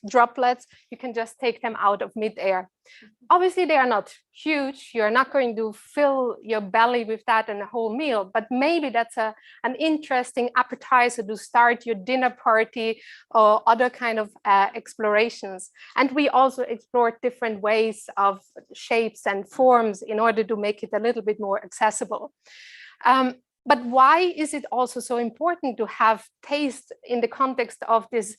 droplets, you can just take them out of midair. Obviously, they are not huge. You're not going to fill your belly with that in a whole meal, but maybe that's an interesting appetizer to start your dinner party or other kind of explorations. And we also explored different ways of shapes and forms in order to make it a little bit more accessible. But why is it also so important to have taste in the context of this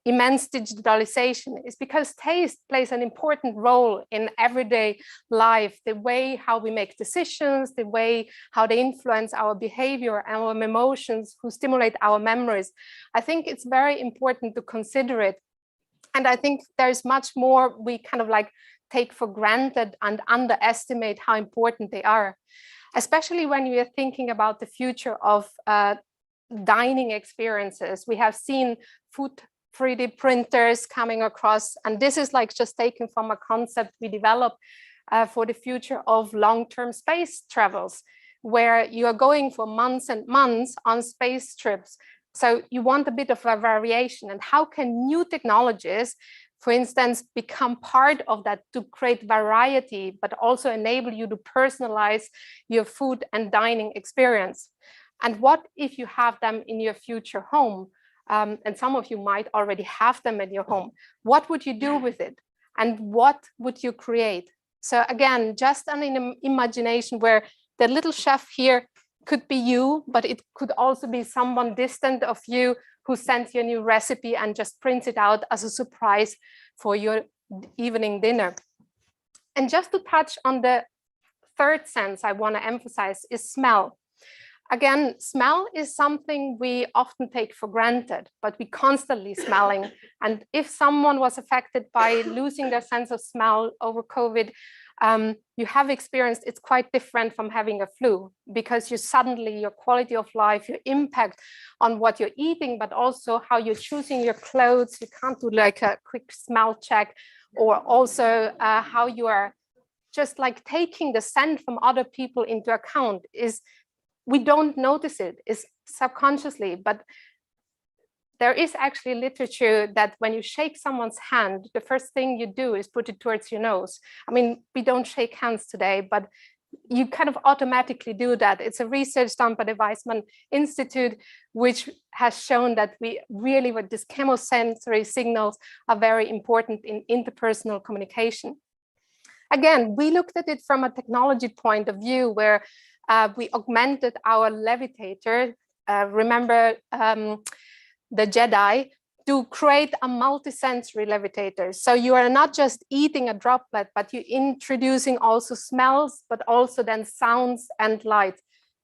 immense digitalization? Is because taste plays an important role in everyday life, the way how we make decisions, the way how they influence our behavior, our emotions, who stimulate our memories. I think it's very important to consider it. And I think there's much more we kind of like take for granted and underestimate how important they are, especially when we are thinking about the future of dining experiences. We have seen food 3D printers coming across, and this is like just taken from a concept we developed for the future of long-term space travels, where you are going for months and months on space trips. So you want a bit of a variation, and how can new technologies, for instance, become part of that to create variety, but also enable you to personalize your food and dining experience? And what if you have them in your future home? And some of you might already have them in your home. What would you do with it? And what would you create? So again, just an imagination where the little chef here could be you, but it could also be someone distant of you who sends you a new recipe and just prints it out as a surprise for your evening dinner. And just to touch on the third sense I want to emphasize is smell. Again, smell is something we often take for granted, but we constantly smelling. And if someone was affected by losing their sense of smell over COVID, you have experienced it's quite different from having a flu, because you suddenly, your quality of life, your impact on what you're eating, but also how you're choosing your clothes. You can't do like a quick smell check, or also how you are just like taking the scent from other people into account. Is we don't notice it, is subconsciously, but there is actually literature that when you shake someone's hand, the first thing you do is put it towards your nose. I mean, we don't shake hands today, but you kind of automatically do that. It's a research done by the Weizmann Institute, which has shown that we really, with these chemosensory signals, are very important in interpersonal communication. Again, we looked at it from a technology point of view, where we augmented our levitator, remember the Jedi, to create a multisensory levitator. So you are not just eating a droplet, but you're introducing also smells, but also then sounds and light.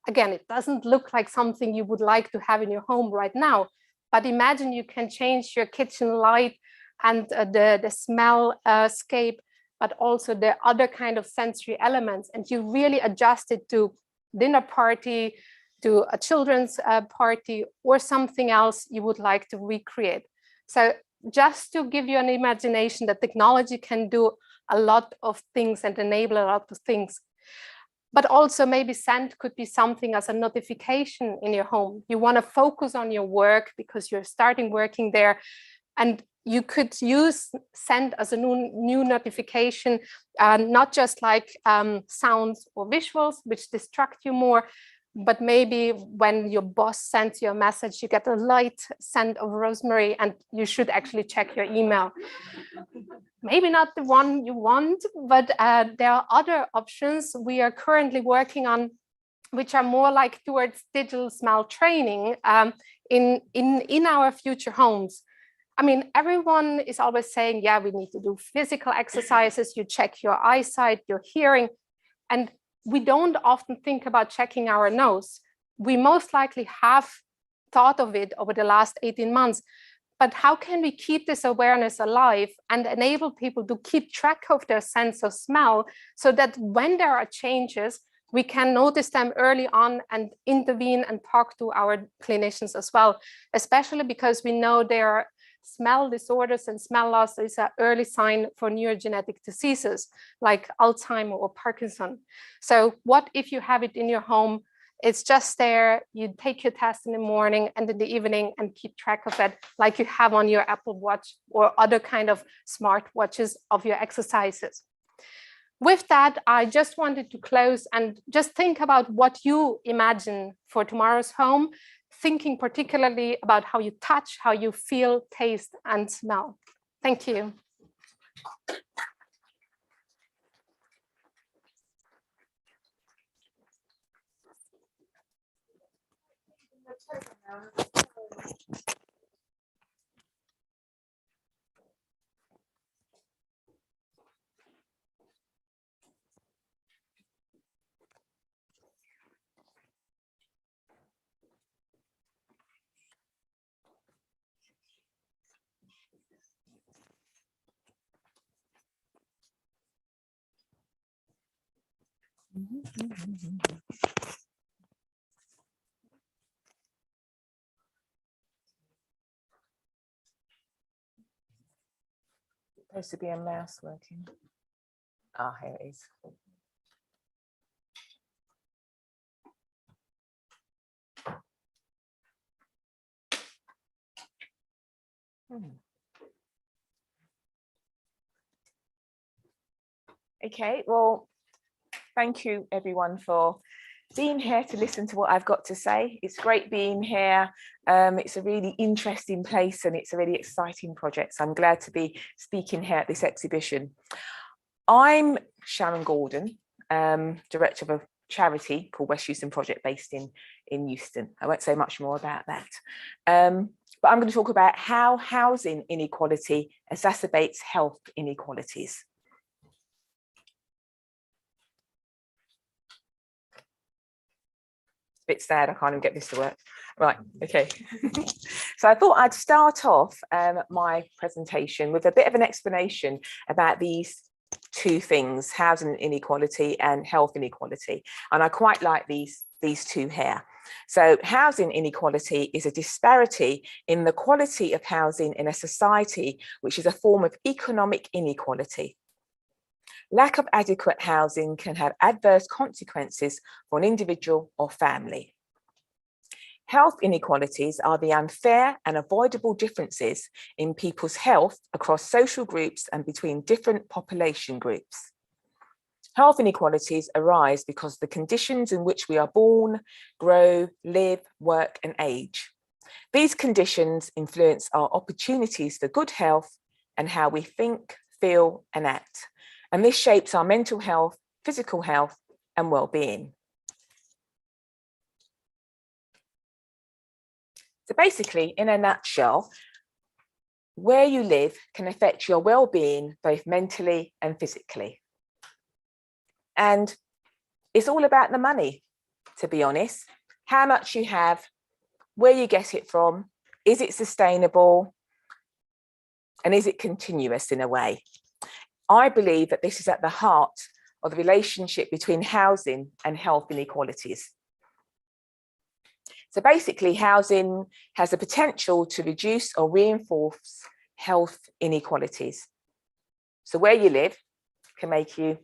Again, it doesn't look like something you would like to have in your home right now, but imagine you can change your kitchen light and the smell scape, but also the other kind of sensory elements, and you really adjust it to dinner party, to a children's party, or something else you would like to recreate. So just to give you an imagination that technology can do a lot of things and enable a lot of things. But also maybe scent could be something as a notification in your home. You want to focus on your work because you're starting working there, and you could use scent as a new notification, not just like sounds or visuals, which distract you more, but maybe when your boss sends you a message, you get a light scent of rosemary and you should actually check your email. Maybe not the one you want, but there are other options we are currently working on, which are more like towards digital smell training in our future homes. I mean, everyone is always saying, yeah, we need to do physical exercises. You check your eyesight, your hearing, and we don't often think about checking our nose. We most likely have thought of it over the last 18 months, but how can we keep this awareness alive and enable people to keep track of their sense of smell so that when there are changes, we can notice them early on and intervene and talk to our clinicians as well, especially because we know there are smell disorders and smell loss is an early sign for neurogenetic diseases like Alzheimer or Parkinson. So what if you have it in your home It's just there. You take your test in the morning and in the evening and keep track of it like you have on your Apple Watch or other kind of smart watches of your exercises. With that, I just wanted to close and just think about what you imagine for tomorrow's home, thinking particularly about how you touch, how you feel, taste, and smell. Thank you. Supposed to be a mouse working. Ah, here it is. Okay, well, thank you everyone for being here to listen to what I've got to say. It's great being here. It's a really interesting place and it's a really exciting project. So I'm glad to be speaking here at this exhibition. I'm Shannon Gordon, director of a charity called West Euston Project based in Euston. I won't say much more about that. But I'm going to talk about how housing inequality exacerbates health inequalities. Bit sad, I can't even get this to work. Right, okay. So I thought I'd start off my presentation with a bit of an explanation about these two things, housing inequality and health inequality. And I quite like these two here. So housing inequality is a disparity in the quality of housing in a society, which is a form of economic inequality. Lack of adequate housing can have adverse consequences for an individual or family. Health inequalities are the unfair and avoidable differences in people's health across social groups and between different population groups. Health inequalities arise because the conditions in which we are born, grow, live, work, and age. These conditions influence our opportunities for good health and how we think, feel, and act. And this shapes our mental health, physical health, and well-being. So basically, in a nutshell, where you live can affect your well-being, both mentally and physically. And it's all about the money, to be honest. How much you have, where you get it from, is it sustainable, and is it continuous in a way? I believe that this is at the heart of the relationship between housing and health inequalities. So basically, housing has the potential to reduce or reinforce health inequalities. So where you live can make you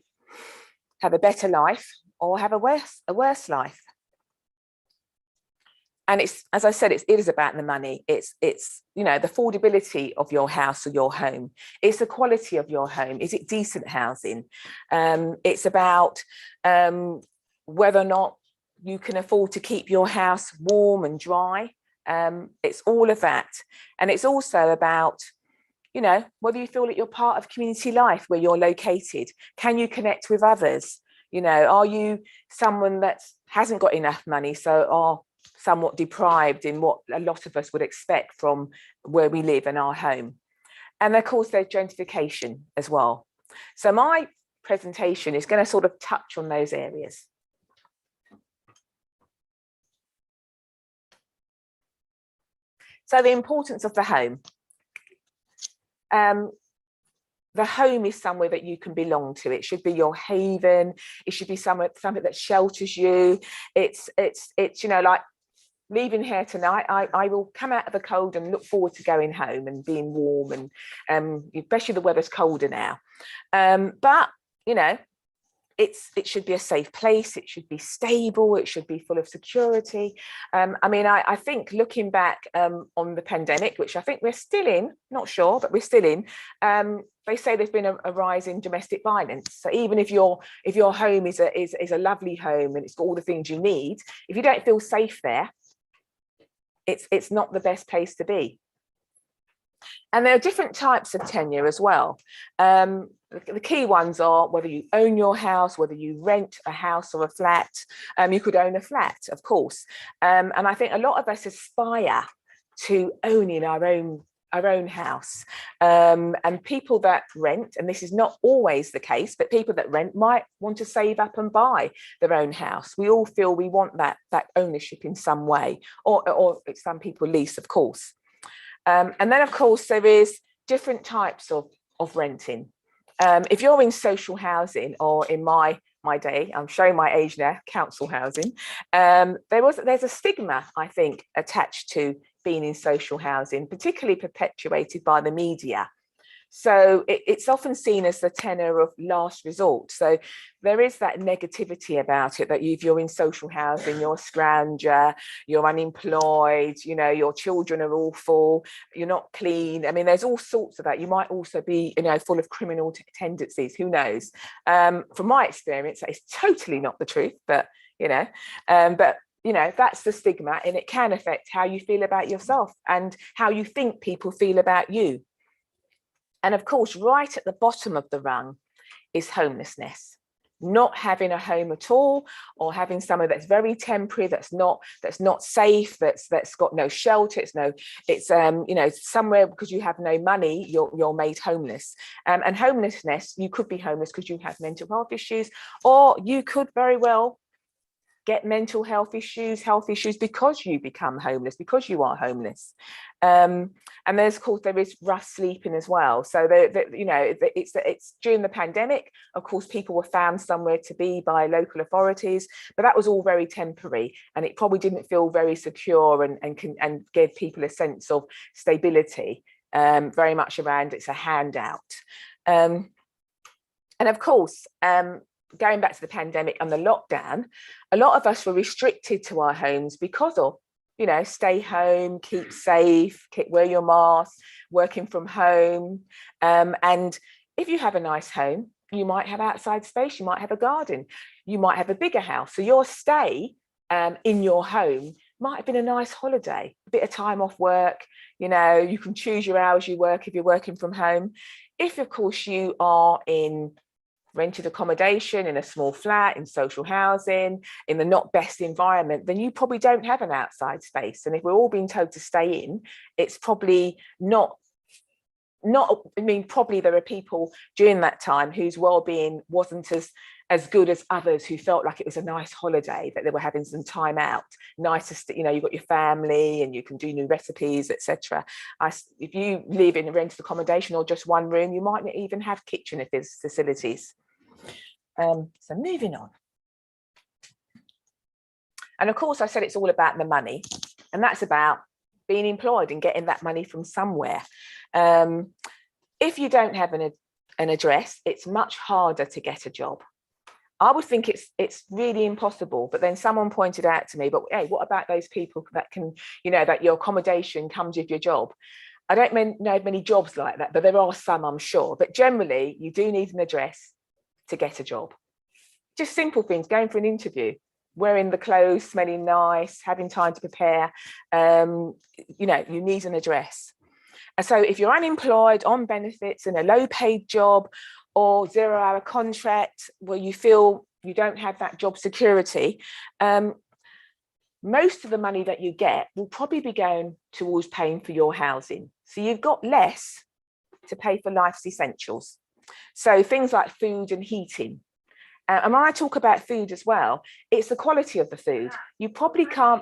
have a better life or have a worse life. And it's, as I said, it is about the money. It's you know, the affordability of your house or your home. It's the quality of your home. Is it decent housing? It's about whether or not you can afford to keep your house warm and dry. It's all of that. And it's also about, you know, whether you feel that you're part of community life where you're located. Can you connect with others? You know, are you someone that hasn't got enough money, so are somewhat deprived in what a lot of us would expect from where we live in our home? And of course, there's gentrification as well. So my presentation is going to sort of touch on those areas. So the importance of the home. The home is somewhere that you can belong to. It should be your haven. It should be something that shelters you. It's you know, like leaving here tonight, I will come out of the cold and look forward to going home and being warm, and especially the weather's colder now. But you know, it should be a safe place, it should be stable, it should be full of security. I mean, I think looking back on the pandemic, which I think we're still in, not sure, but we're still in, they say there's been a rise in domestic violence. So even if your home is a lovely home and it's got all the things you need, if you don't feel safe there, it's not the best place to be. And there are different types of tenure as well. The key ones are whether you own your house, whether you rent a house or a flat. You could own a flat, of course. And I think a lot of us aspire to owning our own house. And people that rent, and this is not always the case, but people that rent might want to save up and buy their own house. We all feel we want that ownership in some way, or some people lease, of course. And then, of course, there is different types of renting. If you're in social housing, or in my day, I'm showing my age now, council housing, there's a stigma, I think, attached to being in social housing, particularly perpetuated by the media. So it's often seen as the tenor of last resort. So there is that negativity about it, that if you're in social housing, you're a scrounger, you're unemployed, you know, your children are awful, you're not clean. I mean, there's all sorts of that. You might also be, you know, full of criminal tendencies, who knows? From my experience, that is totally not the truth, but, you know, that's the stigma, and it can affect how you feel about yourself and how you think people feel about you. And of course, right at the bottom of the rung is homelessness. Not having a home at all, or having somewhere that's very temporary, that's not safe, that's got no shelter, it's you know, somewhere because you have no money, you're made homeless. And homelessness, you could be homeless because you have mental health issues, or you could very well get mental health issues because you become homeless, because you are homeless. And there's, of course, there is rough sleeping as well. So you know, it's during the pandemic, of course, people were found somewhere to be by local authorities, but that was all very temporary, and it probably didn't feel very secure and gave people a sense of stability, very much around it's a handout. And of course, going back to the pandemic and the lockdown, a lot of us were restricted to our homes because of, you know, stay home, keep safe, wear your mask, working from home. And if you have a nice home, you might have outside space, you might have a garden, you might have a bigger house. So your stay in your home might have been a nice holiday, a bit of time off work. You know, you can choose your hours you work if you're working from home. If, of course, you are in rented accommodation, in a small flat, in social housing, in the not best environment, then you probably don't have an outside space. And if we're all being told to stay in, it's probably not, I mean, probably there are people during that time whose well-being wasn't as good as others, who felt like it was a nice holiday, that they were having some time out, nice to, you know, you've got your family and you can do new recipes, etc. If you live in a rented accommodation or just one room, you might not even have kitchen facilities. So moving on. And of course, I said it's all about the money, and that's about being employed and getting that money from somewhere. If you don't have an address, it's much harder to get a job. I would think it's really impossible, but then someone pointed out to me, but hey, what about those people that can, you know, that your accommodation comes with your job? I don't know many jobs like that, but there are some, I'm sure. But generally, you do need an address to get a job. Just simple things, going for an interview, wearing the clothes, smelling nice, having time to prepare. You know, you need an address. And so if you're unemployed, on benefits, in a low-paid job, or 0-hour contract where you feel you don't have that job security, most of the money that you get will probably be going towards paying for your housing. So you've got less to pay for life's essentials. So things like food and heating. And when I talk about food as well, it's the quality of the food. You probably can't.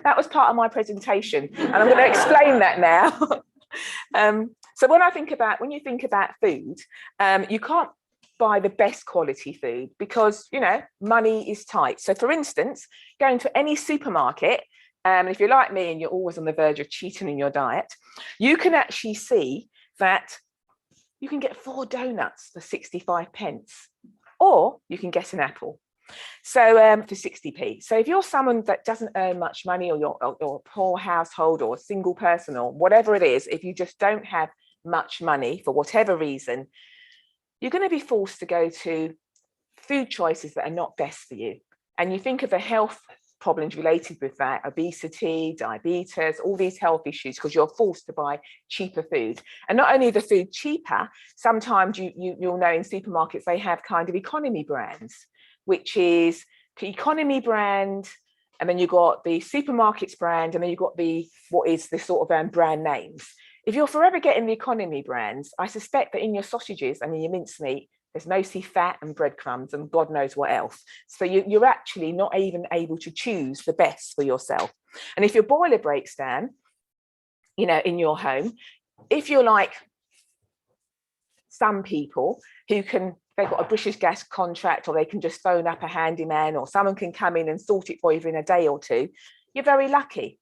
That was part of my presentation, and I'm going to explain that now. So when you think about food, you can't buy the best quality food because, you know, money is tight. So for instance, going to any supermarket, if you're like me and you're always on the verge of cheating in your diet, you can actually see that you can get 4 donuts for 65 pence, or you can get an apple. So for 60p. So if you're someone that doesn't earn much money, or you're a poor household, or a single person, or whatever it is, if you just don't have much money for whatever reason, you're going to be forced to go to food choices that are not best for you. And you think of the health problems related with that, obesity, diabetes, all these health issues, because you're forced to buy cheaper food. And not only the food cheaper, sometimes you'll know in supermarkets they have kind of economy brands, which is the economy brand, and then you've got the supermarkets brand, and then you've got what is the sort of brand names. If you're forever getting the economy brands, I suspect that in your sausages and in your mincemeat, there's mostly fat and breadcrumbs and God knows what else. So you're actually not even able to choose the best for yourself. And if your boiler breaks down, you know, in your home, if you're like some people who they've got a British Gas contract, or they can just phone up a handyman, or someone can come in and sort it for you in a day or two, you're very lucky.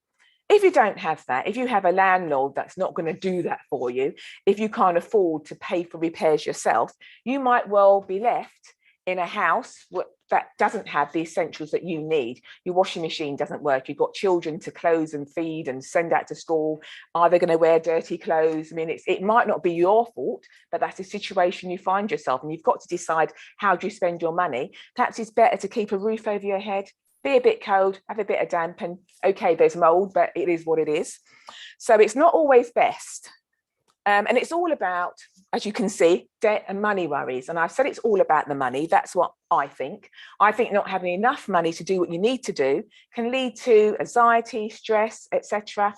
If you don't have that, if you have a landlord that's not going to do that for you, if you can't afford to pay for repairs yourself, you might well be left in a house that doesn't have the essentials that you need. Your washing machine doesn't work. You've got children to clothe and feed and send out to school. Are they going to wear dirty clothes? I mean, it might not be your fault, but that's a situation you find yourself, and you've got to decide, how do you spend your money? Perhaps it's better to keep a roof over your head, be a bit cold, have a bit of damp, and okay, there's mold, but it is what it is. So it's not always best. And it's all about, as you can see, debt and money worries. And I've said it's all about the money. That's what I think. I think not having enough money to do what you need to do can lead to anxiety, stress, etc.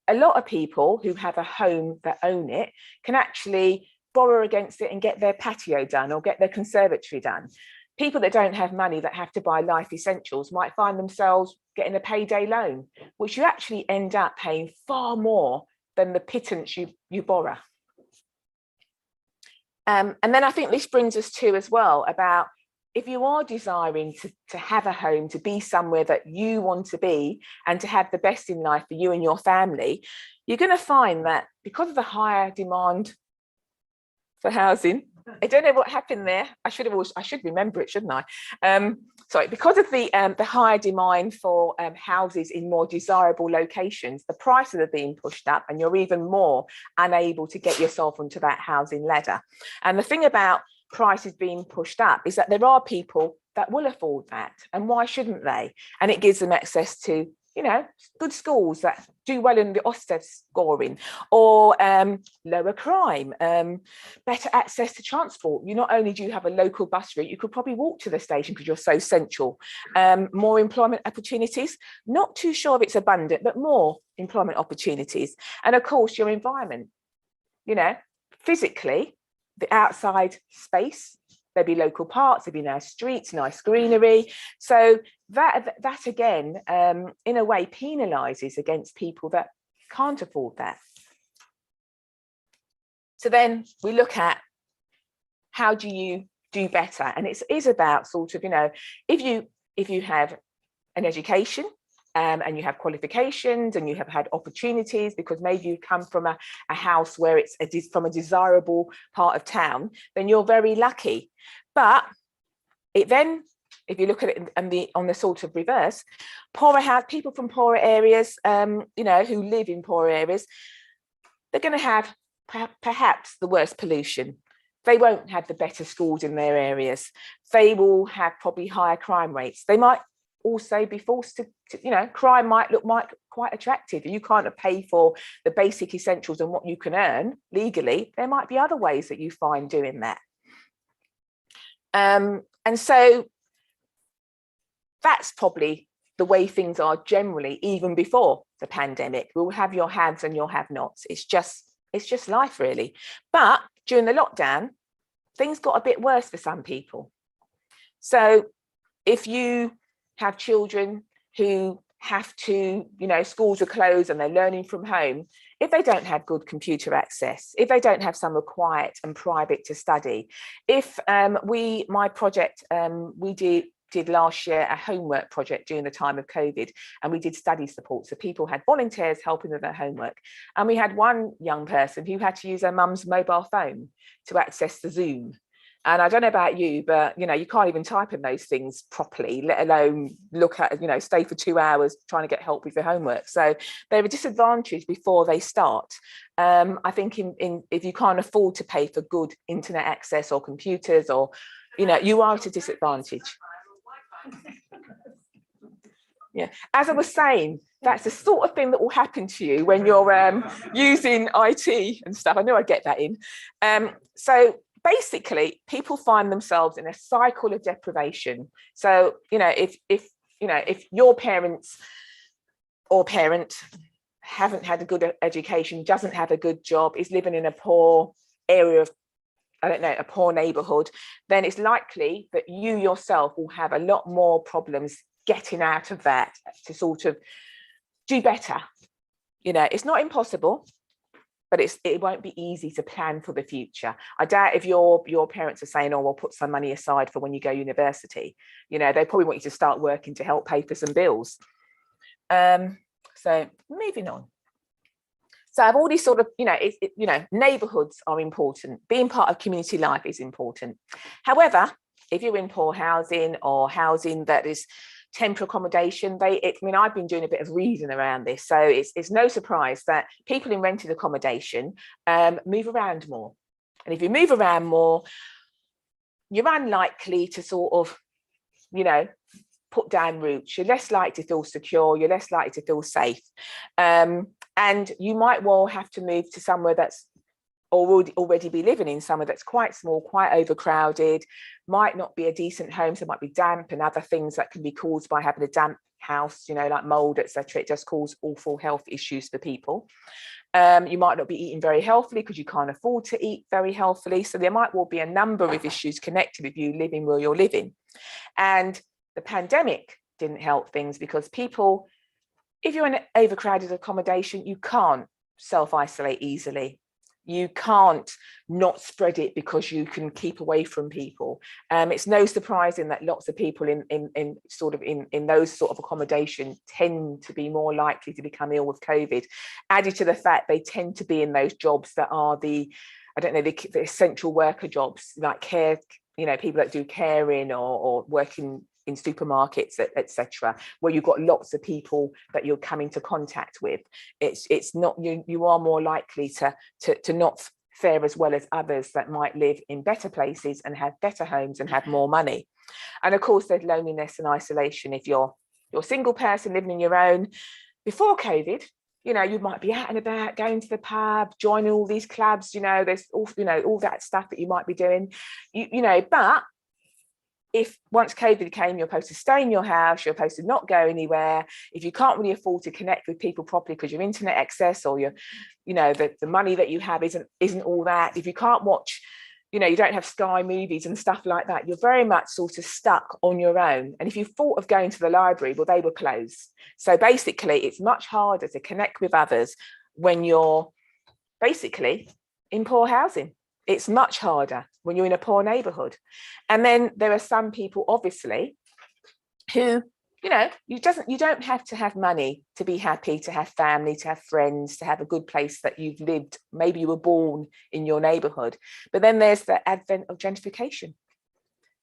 A lot of people who have a home that own it can actually borrow against it and get their patio done, or get their conservatory done. People that don't have money, that have to buy life essentials, might find themselves getting a payday loan, which you actually end up paying far more than the pittance you borrow. And then I think this brings us to as well about, if you are desiring to have a home, to be somewhere that you want to be, and to have the best in life for you and your family, you're going to find that because of the higher demand for housing, I don't know what happened there. I should remember it, shouldn't I? Sorry, because of the higher demand for houses in more desirable locations, the prices are being pushed up, and you're even more unable to get yourself onto that housing ladder. And the thing about prices being pushed up is that there are people that will afford that, and why shouldn't they? And it gives them access to, you know, good schools that do well in the Ofsted scoring, or lower crime, better access to transport. You not only do you have a local bus route, you could probably walk to the station because you're so central. More employment opportunities, not too sure if it's abundant, but more employment opportunities. And of course, your environment, you know, physically, the outside space, there'd be local parks, there'd be nice streets, nice greenery. So that again, in a way, penalises against people that can't afford that. So then we look at, how do you do better? And it is about sort of, you know, if you have an education, and you have qualifications, and you have had opportunities because maybe you come from a house where it's from a desirable part of town, then you're very lucky. But it then, if you look at it on the sort of reverse, people from poorer areas, you know, who live in poorer areas, they're going to have perhaps the worst pollution. They won't have the better schools in their areas. They will have probably higher crime rates. They might also be forced to, you know, crime might look quite attractive. You can't pay for the basic essentials and what you can earn legally. There might be other ways that you find doing that. And so that's probably the way things are generally, even before the pandemic. We'll have your haves and your have-nots. It's just life, really. But during the lockdown, things got a bit worse for some people. So if you have children who have to, you know, schools are closed and they're learning from home, if they don't have good computer access, if they don't have somewhere quiet and private to study, if my project, we did last year a homework project during the time of COVID, and we did study support. So people had volunteers helping with their homework. And we had one young person who had to use her mum's mobile phone to access the Zoom. And I don't know about you, but, you know, you can't even type in those things properly, let alone look at, you know, stay for 2 hours trying to get help with your homework. So they're a disadvantage before they start. I think if you can't afford to pay for good internet access or computers, or, you know, you are at a disadvantage. Yeah, as I was saying, that's the sort of thing that will happen to you when you're using IT and stuff. I know I get that in. So basically, people find themselves in a cycle of deprivation. So, you know, if your parents or parent haven't had a good education, doesn't have a good job, is living in a poor area of, I don't know, a poor neighborhood, then it's likely that you yourself will have a lot more problems getting out of that to sort of do better. You know, it's not impossible, but it won't be easy to plan for the future. I doubt if your parents are saying, oh, we'll put some money aside for when you go university. You know, they probably want you to start working to help pay for some bills. So moving on. So I've already sort of, you know, neighborhoods are important. Being part of community life is important. However, if you're in poor housing or housing that is temporary accommodation, I mean, I've been doing a bit of reading around this, so it's no surprise that people in rented accommodation move around more. And if you move around more, you're unlikely to sort of, you know, put down roots. You're less likely to feel secure, you're less likely to feel safe. And you might well have to move to somewhere that's already be living in somewhere that's quite small, quite overcrowded, might not be a decent home, so it might be damp and other things that can be caused by having a damp house, you know, like mold, etc. It just causes awful health issues for people. You might not be eating very healthily because you can't afford to eat very healthily. So there might well be a number of issues connected with you living where you're living. And the pandemic didn't help things because people, if you're in an overcrowded accommodation, you can't self-isolate easily. You can't not spread it because you can keep away from people. It's no surprising that lots of people in those sort of accommodation tend to be more likely to become ill with COVID, added to the fact they tend to be in those jobs that are the essential worker jobs, like care, you know, people that do caring or working in supermarkets, etc., where you've got lots of people that you're coming into contact with. It's not, you are more likely to not fare as well as others that might live in better places and have better homes and have more money. And of course, there's loneliness and isolation. If you're a single person living in your own, before COVID, you know, you might be out and about, going to the pub, joining all these clubs, you know, there's all, you know, all that stuff that you might be doing, you know, but if once COVID came, you're supposed to stay in your house, you're supposed to not go anywhere. If you can't really afford to connect with people properly because your internet access or your, you know, the money that you have isn't all that. If you can't watch, you know, you don't have Sky movies and stuff like that, you're very much sort of stuck on your own. And if you thought of going to the library, well, they were closed. So basically, it's much harder to connect with others when you're basically in poor housing. It's much harder when you're in a poor neighborhood. And then there are some people, obviously, who, you know, you don't have to have money to be happy, to have family, to have friends, to have a good place that you've lived. Maybe you were born in your neighborhood. But then there's the advent of gentrification.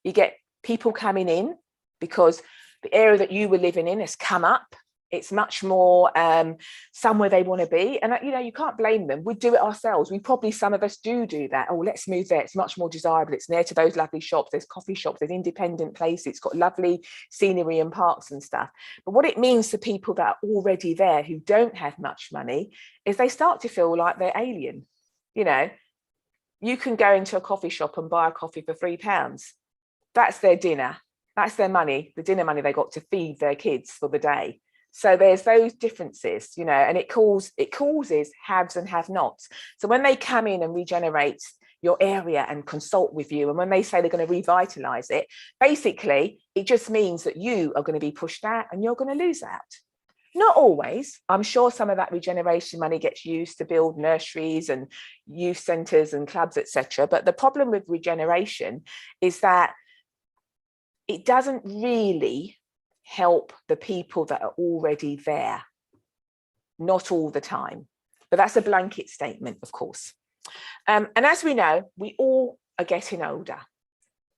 You get people coming in because the area that you were living in has come up. It's much more somewhere they want to be. And, you know, you can't blame them. We do it ourselves. Some of us do that. Oh, let's move there. It's much more desirable. It's near to those lovely shops. There's coffee shops. There's independent places. It's got lovely scenery and parks and stuff. But what it means to people that are already there who don't have much money is they start to feel like they're alien. You know, you can go into a coffee shop and buy a coffee for £3. That's their dinner. That's their money, the dinner money they got to feed their kids for the day. So there's those differences, you know, and it causes haves and have-nots. So when they come in and regenerate your area and consult with you, and when they say they're going to revitalize it, basically it just means that you are going to be pushed out and you're going to lose out. Not always. I'm sure some of that regeneration money gets used to build nurseries and youth centres and clubs, etc. But the problem with regeneration is that it doesn't really help the people that are already there. Not all the time, but that's a blanket statement, of course. And as we know, we all are getting older.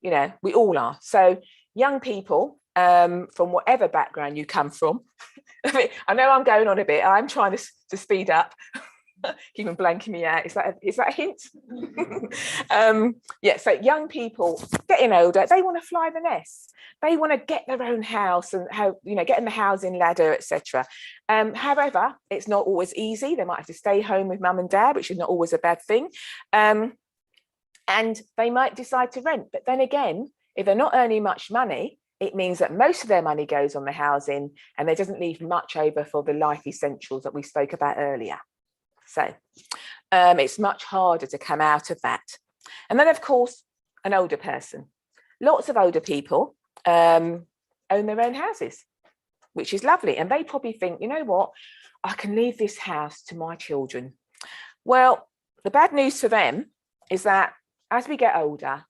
You know, we all are. So young people, from whatever background you come from, I know I'm going on a bit. I'm trying to speed up. Keeping blanking me out. Is that a hint? Yeah. So young people getting older, they want to fly the nest. They want to get their own house and get in the housing ladder, etc. However, it's not always easy. They might have to stay home with mum and dad, which is not always a bad thing. And they might decide to rent. But then again, if they're not earning much money, it means that most of their money goes on the housing and there doesn't leave much over for the life essentials that we spoke about earlier. So it's much harder to come out of that. And then, of course, an older person. Lots of older people own their own houses, which is lovely. And they probably think, you know what, I can leave this house to my children. Well, the bad news for them is that as we get older,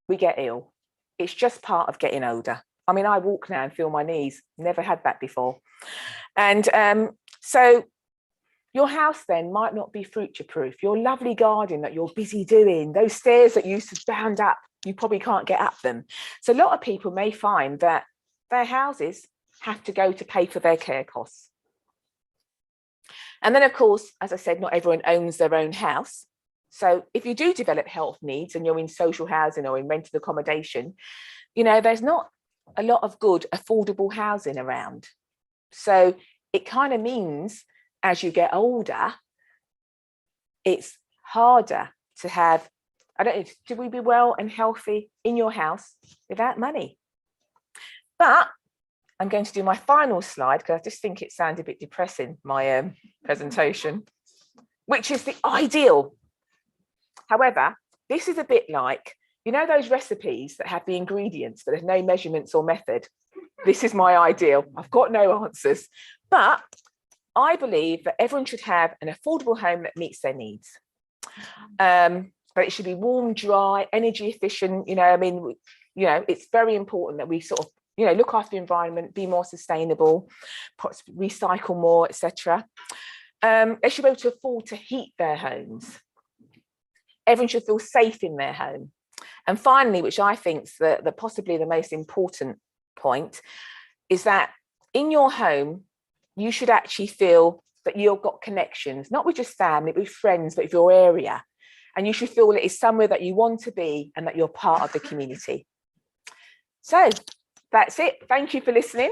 we get ill. It's just part of getting older. I mean, I walk now and feel my knees. Never had that before. And so your house then might not be future-proof. Your lovely garden that you're busy doing, those stairs that you used to bound up, you probably can't get up them. So a lot of people may find that their houses have to go to pay for their care costs. And then, of course, as I said, not everyone owns their own house. So if you do develop health needs and you're in social housing or in rented accommodation, you know, there's not a lot of good affordable housing around. So it kind of means as you get older, it's harder to have, I don't know, do we be well and healthy in your house without money? But I'm going to do my final slide because I just think it sounds a bit depressing, my presentation, which is the ideal. However, this is a bit like, you know, those recipes that have the ingredients, but there's no measurements or method. This is my ideal. I've got no answers, but I believe that everyone should have an affordable home that meets their needs. But it should be warm, dry, energy efficient. You know, I mean, you know, it's very important that we sort of, you know, look after the environment, be more sustainable, recycle more, etc. They should be able to afford to heat their homes. Everyone should feel safe in their home. And finally, which I think is the possibly the most important point, is that in your home, you should actually feel that you've got connections, not with just family, but with friends, but with your area. And you should feel it is somewhere that you want to be and that you're part of the community. So that's it. Thank you for listening.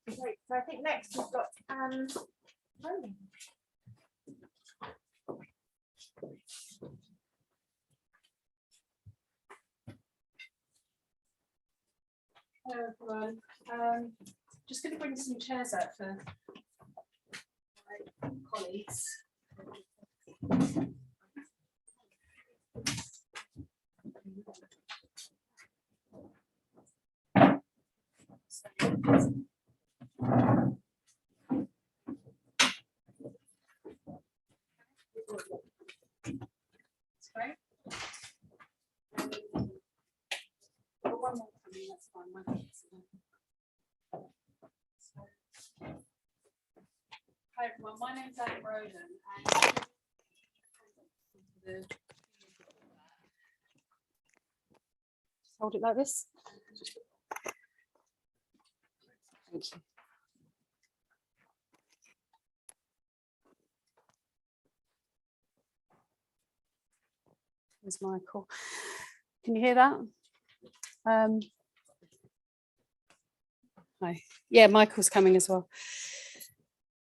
Great. So I think next we've got Roman. Hello everyone. Just going to bring some chairs out for my colleagues. Sorry. One more for me, that's fine. Hi everyone, my name's Shannon Gordon and just hold it like this. Thank you. There's Michael. Can you hear that? Hi. Yeah, Michael's coming as well.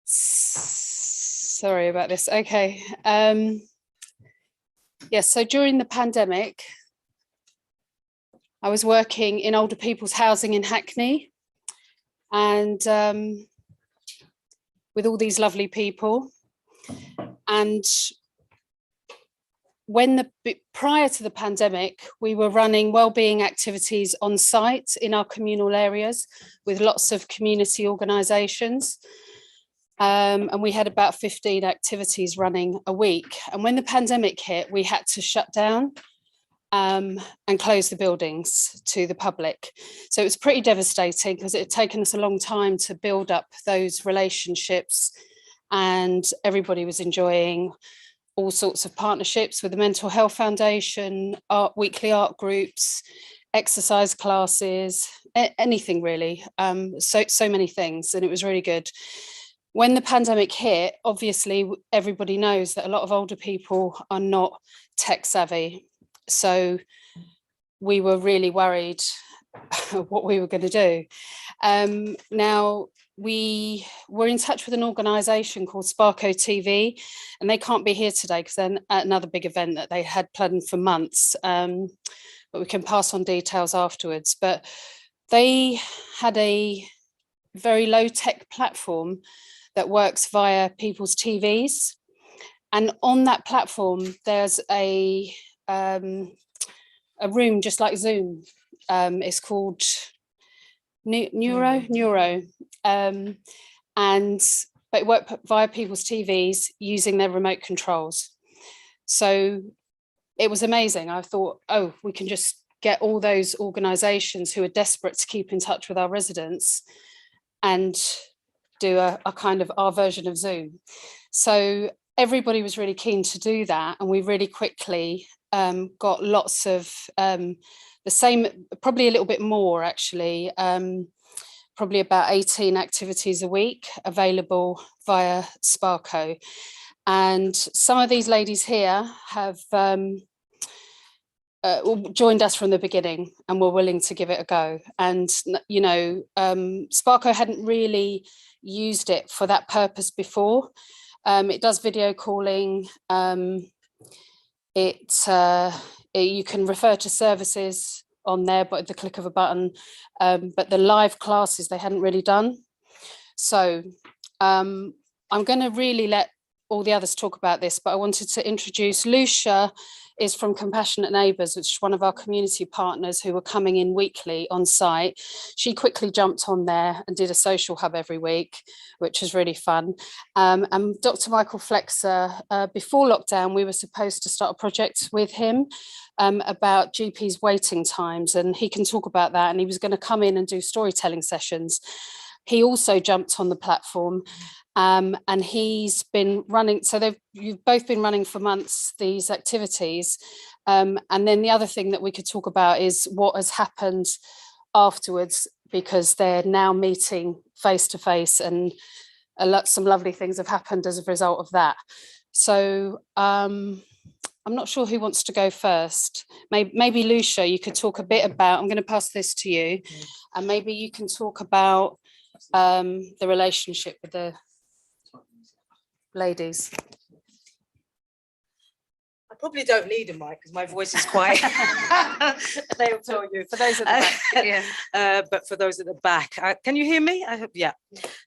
Sorry about this. Okay. Yes, so during the pandemic, I was working in older people's housing in Hackney, and with all these lovely people. And prior to the pandemic, we were running wellbeing activities on site in our communal areas with lots of community organisations. And we had about 15 activities running a week. And when the pandemic hit, we had to shut down and close the buildings to the public. So it was pretty devastating because it had taken us a long time to build up those relationships, and everybody was enjoying all sorts of partnerships with the Mental Health Foundation, weekly art groups, exercise classes, anything really. So many things, and it was really good. When the pandemic hit, obviously everybody knows that a lot of older people are not tech savvy. So we were really worried what we were going to do. Now, we were in touch with an organisation called Sparko TV, and they can't be here today because they're at another big event that they had planned for months, but we can pass on details afterwards. But they had a very low-tech platform that works via people's TVs, and on that platform there's a room just like Zoom. It's called Neuro, but it worked via people's TVs using their remote controls. So it was amazing. I thought, oh, we can just get all those organisations who are desperate to keep in touch with our residents and do a kind of our version of Zoom. So everybody was really keen to do that, and we really quickly got lots of the same, probably a little bit more actually, probably about 18 activities a week available via Sparko. And some of these ladies here have joined us from the beginning and were willing to give it a go. And, you know, Sparko hadn't really used it for that purpose before. It does video calling. You can refer to services on there, but at the click of a button, but the live classes they hadn't really done. So I'm going to really let all the others talk about this, but I wanted to introduce Lucia. Is from Compassionate Neighbours, which is one of our community partners who were coming in weekly on site. She quickly jumped on there and did a social hub every week, which was really fun. And Dr. Michael Flexer, before lockdown, we were supposed to start a project with him about GPs waiting times, and he can talk about that. And he was going to come in and do storytelling sessions. He also jumped on the platform. And he's been running, so you've both been running for months, these activities. And then the other thing that we could talk about is what has happened afterwards, because they're now meeting face to face, and some lovely things have happened as a result of that. So I'm not sure who wants to go first. Maybe Lucia, you could talk a bit about, I'm going to pass this to you, and maybe you can talk about the relationship with the ladies. I probably don't need a mic because my voice is quite. They'll tell you. For those at the back, yeah. But for those at the back, can you hear me? I hope, yeah.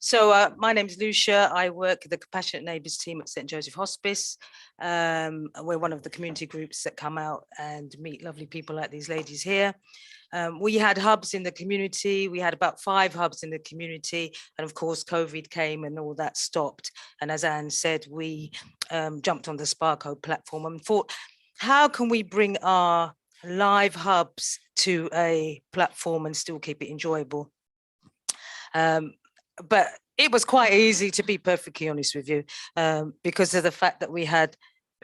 So my name is Lucia. I work at the Compassionate Neighbours team at St Joseph Hospice. We're one of the community groups that come out and meet lovely people like these ladies here. We had hubs in the community. We had about 5 hubs in the community. And of course, COVID came and all that stopped. And as Anne said, we jumped on the Sparko platform and thought, how can we bring our live hubs to a platform and still keep it enjoyable? But it was quite easy, to be perfectly honest with you, because of the fact that we had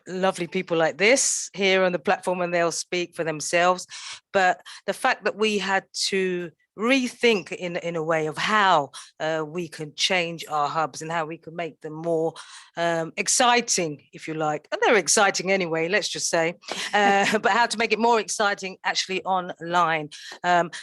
lovely people like this here on the platform, and they'll speak for themselves. But the fact that we had to rethink in a way of how we can change our hubs and how we can make them more exciting, if you like. And they're exciting anyway, let's just say, but how to make it more exciting actually online.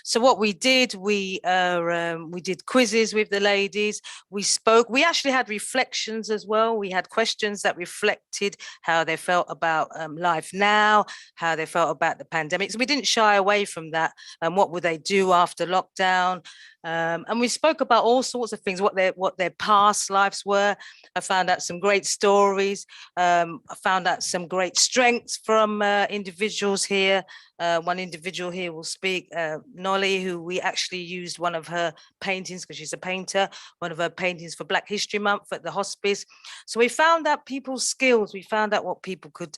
So what we did, we did quizzes with the ladies. We spoke. We actually had reflections as well. We had questions that reflected how they felt about life now, how they felt about the pandemic. So we didn't shy away from that. And what would they do after lockdown? lockdown. And we spoke about all sorts of things, what their past lives were. I found out some great stories. I found out some great strengths from individuals here. One individual here will speak, Nolly, who we actually used one of her paintings, because she's a painter, one of her paintings for Black History Month at the hospice. So we found out people's skills. We found out what people could,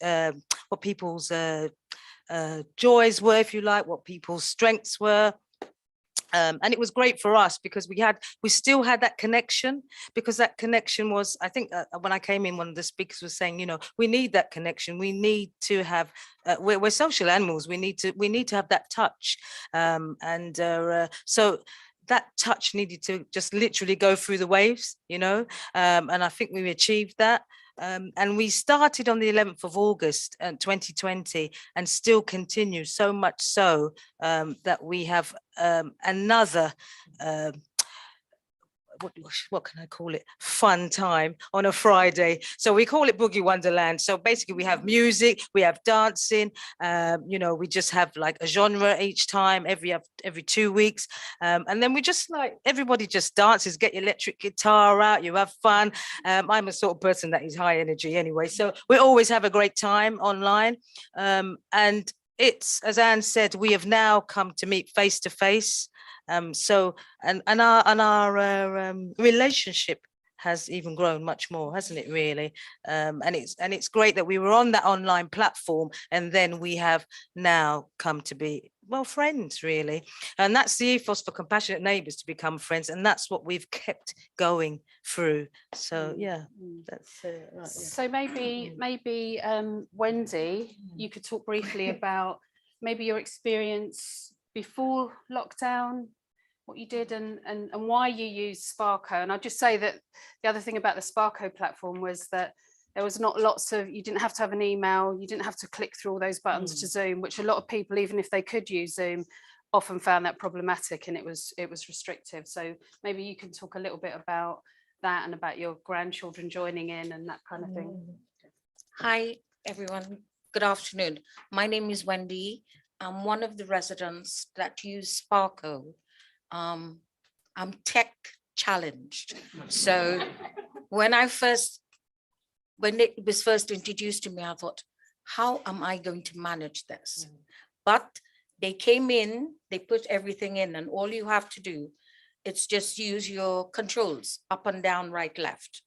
what people's joys were, if you like, what people's strengths were. And it was great for us because we still had that connection, because that connection was, I think when I came in, one of the speakers was saying, you know, we need that connection. We need to have, we're social animals. We need to have that touch. So that touch needed to just literally go through the waves, you know, and I think we achieved that. And we started on the 11th of August 2020 and still continue, so much so that we have another what can I call it, fun time on a Friday. So we call it Boogie Wonderland. So basically we have music, we have dancing, you know, we just have like a genre each time, every 2 weeks. And then we just like, everybody just dances, get your electric guitar out, you have fun. I'm a sort of person that is high energy anyway. So we always have a great time online. And it's, as Anne said, we have now come to meet face to face. So our relationship has even grown much more, hasn't it, really? And it's great that we were on that online platform, and then we have now come to be, well, friends, really. And that's the ethos for Compassionate Neighbours, to become friends, and that's what we've kept going through. So yeah, that's right, yeah. So maybe Wendy, you could talk briefly about maybe your experience before lockdown, what you did and why you used Sparko. And I'll just say that the other thing about the Sparko platform was that there was not lots of, you didn't have to have an email, you didn't have to click through all those buttons to Zoom, which a lot of people, even if they could use Zoom, often found that problematic, and it was restrictive. So maybe you can talk a little bit about that and about your grandchildren joining in and that kind of thing. Hi, everyone. Good afternoon. My name is Wendy. I'm one of the residents that use Sparko. I'm tech challenged. So when it was first introduced to me, I thought, how am I going to manage this? But they came in, they put everything in, and all you have to do, it's just use your controls, up and down, right, left.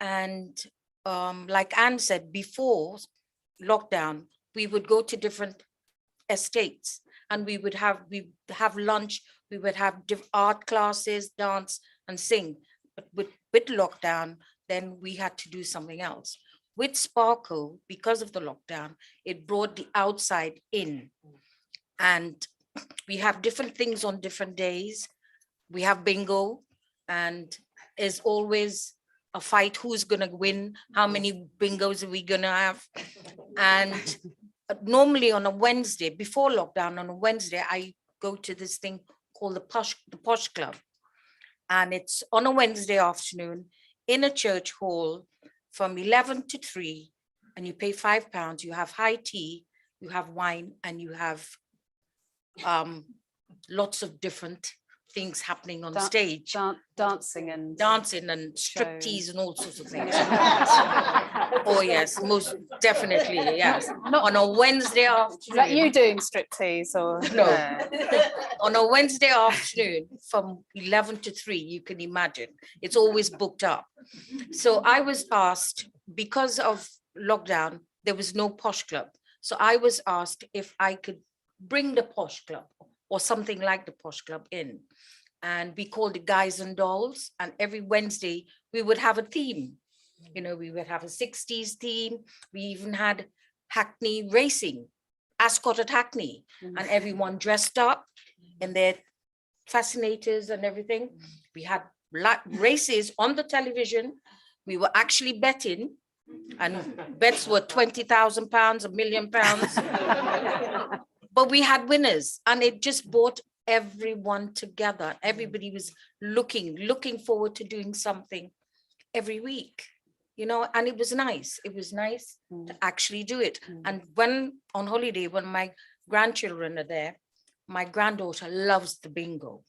And like Anne said, before lockdown, we would go to different estates and we would have lunch, we would have art classes, dance and sing. But with lockdown, then we had to do something else. With Sparko, because of the lockdown, it brought the outside in. And we have different things on different days. We have bingo, and there's always a fight, who's gonna win, how many bingos are we gonna have. And normally on a Wednesday, before lockdown, on a Wednesday, I go to this thing called the Posh Club. And it's on a Wednesday afternoon in a church hall from 11 to 3, and you pay £5. You have high tea, you have wine, and you have lots of different things happening on stage. Dancing and striptease and all sorts of things. Oh yes, most definitely, yes. On a Wednesday afternoon. Is that you doing striptease or? No. On a Wednesday afternoon from 11 to 3, you can imagine, it's always booked up. So I was asked, because of lockdown, there was no Posh Club. So I was asked if I could bring the Posh Club or something like the Posh Club in. And we called it Guys and Dolls. And every Wednesday we would have a theme. You know, we would have a 60s theme. We even had Hackney racing, Ascot at Hackney, and everyone dressed up in their fascinators and everything. We had races on the television. We were actually betting, and bets were £20,000, £1 million. But we had winners, and it just brought everyone together. Everybody was looking forward to doing something every week, you know, and it was nice. It was nice to actually do it. And when on holiday, when my grandchildren are there, my granddaughter loves the bingo.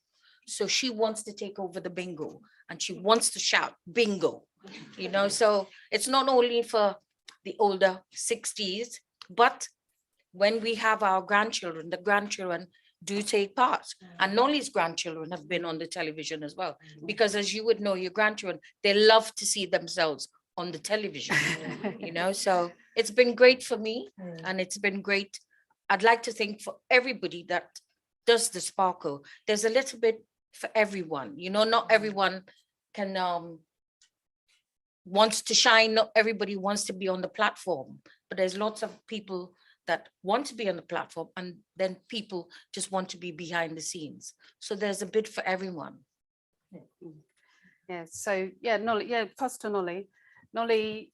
So she wants to take over the bingo and she wants to shout bingo, you know, so it's not only for the older 60s, but when we have our grandchildren, the grandchildren do take part. And Nolly's grandchildren have been on the television as well, because as you would know, your grandchildren, they love to see themselves on the television, you know, so it's been great for me and it's been great. I'd like to think for everybody that does the Sparkle, there's a little bit for everyone, you know, not everyone can wants to shine, not everybody wants to be on the platform, but there's lots of people that want to be on the platform, and then people just want to be behind the scenes. So there's a bit for everyone. Yeah, so yeah, Nolly, yeah, pass to Nolly. Nolly,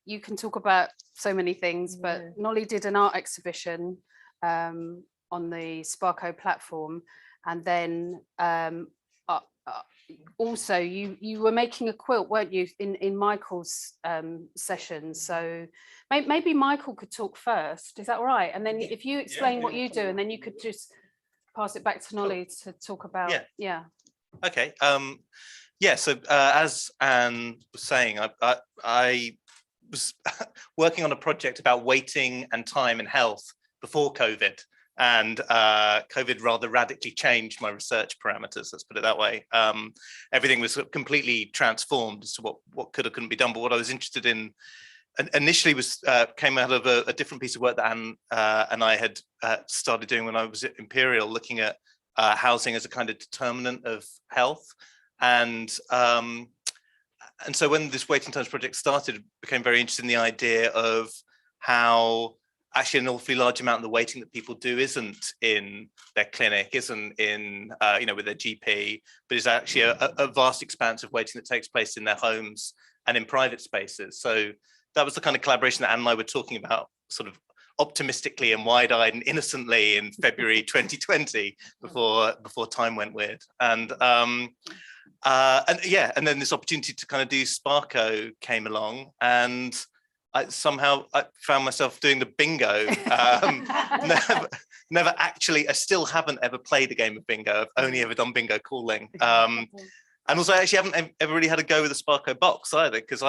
you can talk about so many things, but Nolly did an art exhibition on the Sparko platform, and then also you were making a quilt, weren't you, in Michael's session? So maybe Michael could talk first, is that all right? And then if you explain what you do, and then you could just pass it back to Nolly to talk about. Yeah. Okay. Yeah, so as Anne was saying, I was working on a project about waiting and time and health before COVID, and COVID rather radically changed my research parameters, let's put it that way. Everything was completely transformed as to what could or couldn't be done, but what I was interested in initially was came out of a different piece of work that Anne and I had started doing when I was at Imperial, looking at housing as a kind of determinant of health. And so when this Waiting Times project started, I became very interested in the idea of how actually an awfully large amount of the waiting that people do isn't in their clinic, isn't in, you know, with their GP, but is actually a vast expanse of waiting that takes place in their homes and in private spaces. So that was the kind of collaboration that Anne and I were talking about, sort of optimistically and wide-eyed and innocently in February 2020, before time went weird. And yeah, and then this opportunity to kind of do Sparko came along, and I found myself doing the bingo. Never actually, I still haven't ever played a game of bingo. I've only ever done bingo calling. And also, I actually haven't ever really had a go with a Sparko box either, because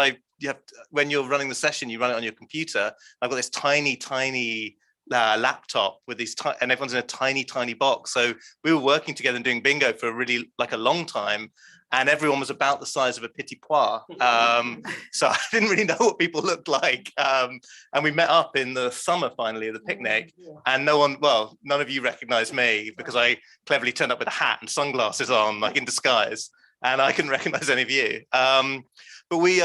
when you're running the session, you run it on your computer. I've got this tiny laptop with these, and everyone's in a tiny box. So we were working together and doing bingo for a long time, and everyone was about the size of a petit pois. So I didn't really know what people looked like. And we met up in the summer finally at the picnic, and none of you recognized me because I cleverly turned up with a hat and sunglasses on, like in disguise, and I couldn't recognize any of you. But we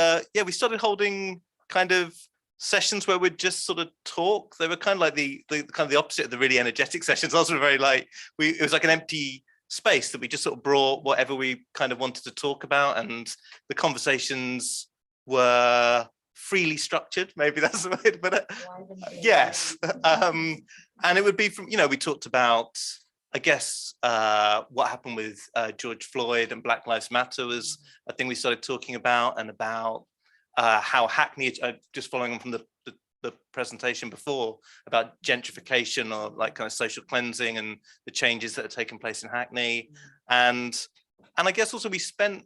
started holding kind of sessions where we'd just sort of talk. They were kind of like the kind of the opposite of the really energetic sessions. Also very like, it was like an empty space that we just sort of brought whatever we kind of wanted to talk about, and the conversations were freely structured. Maybe that's the way to put it. Yes. And it would be from, we talked about, I guess, what happened with George Floyd and Black Lives Matter was a thing we started talking about, and about how Hackney, just following on from the presentation before about gentrification, or like kind of social cleansing and the changes that are taking place in Hackney. And I guess also we spent,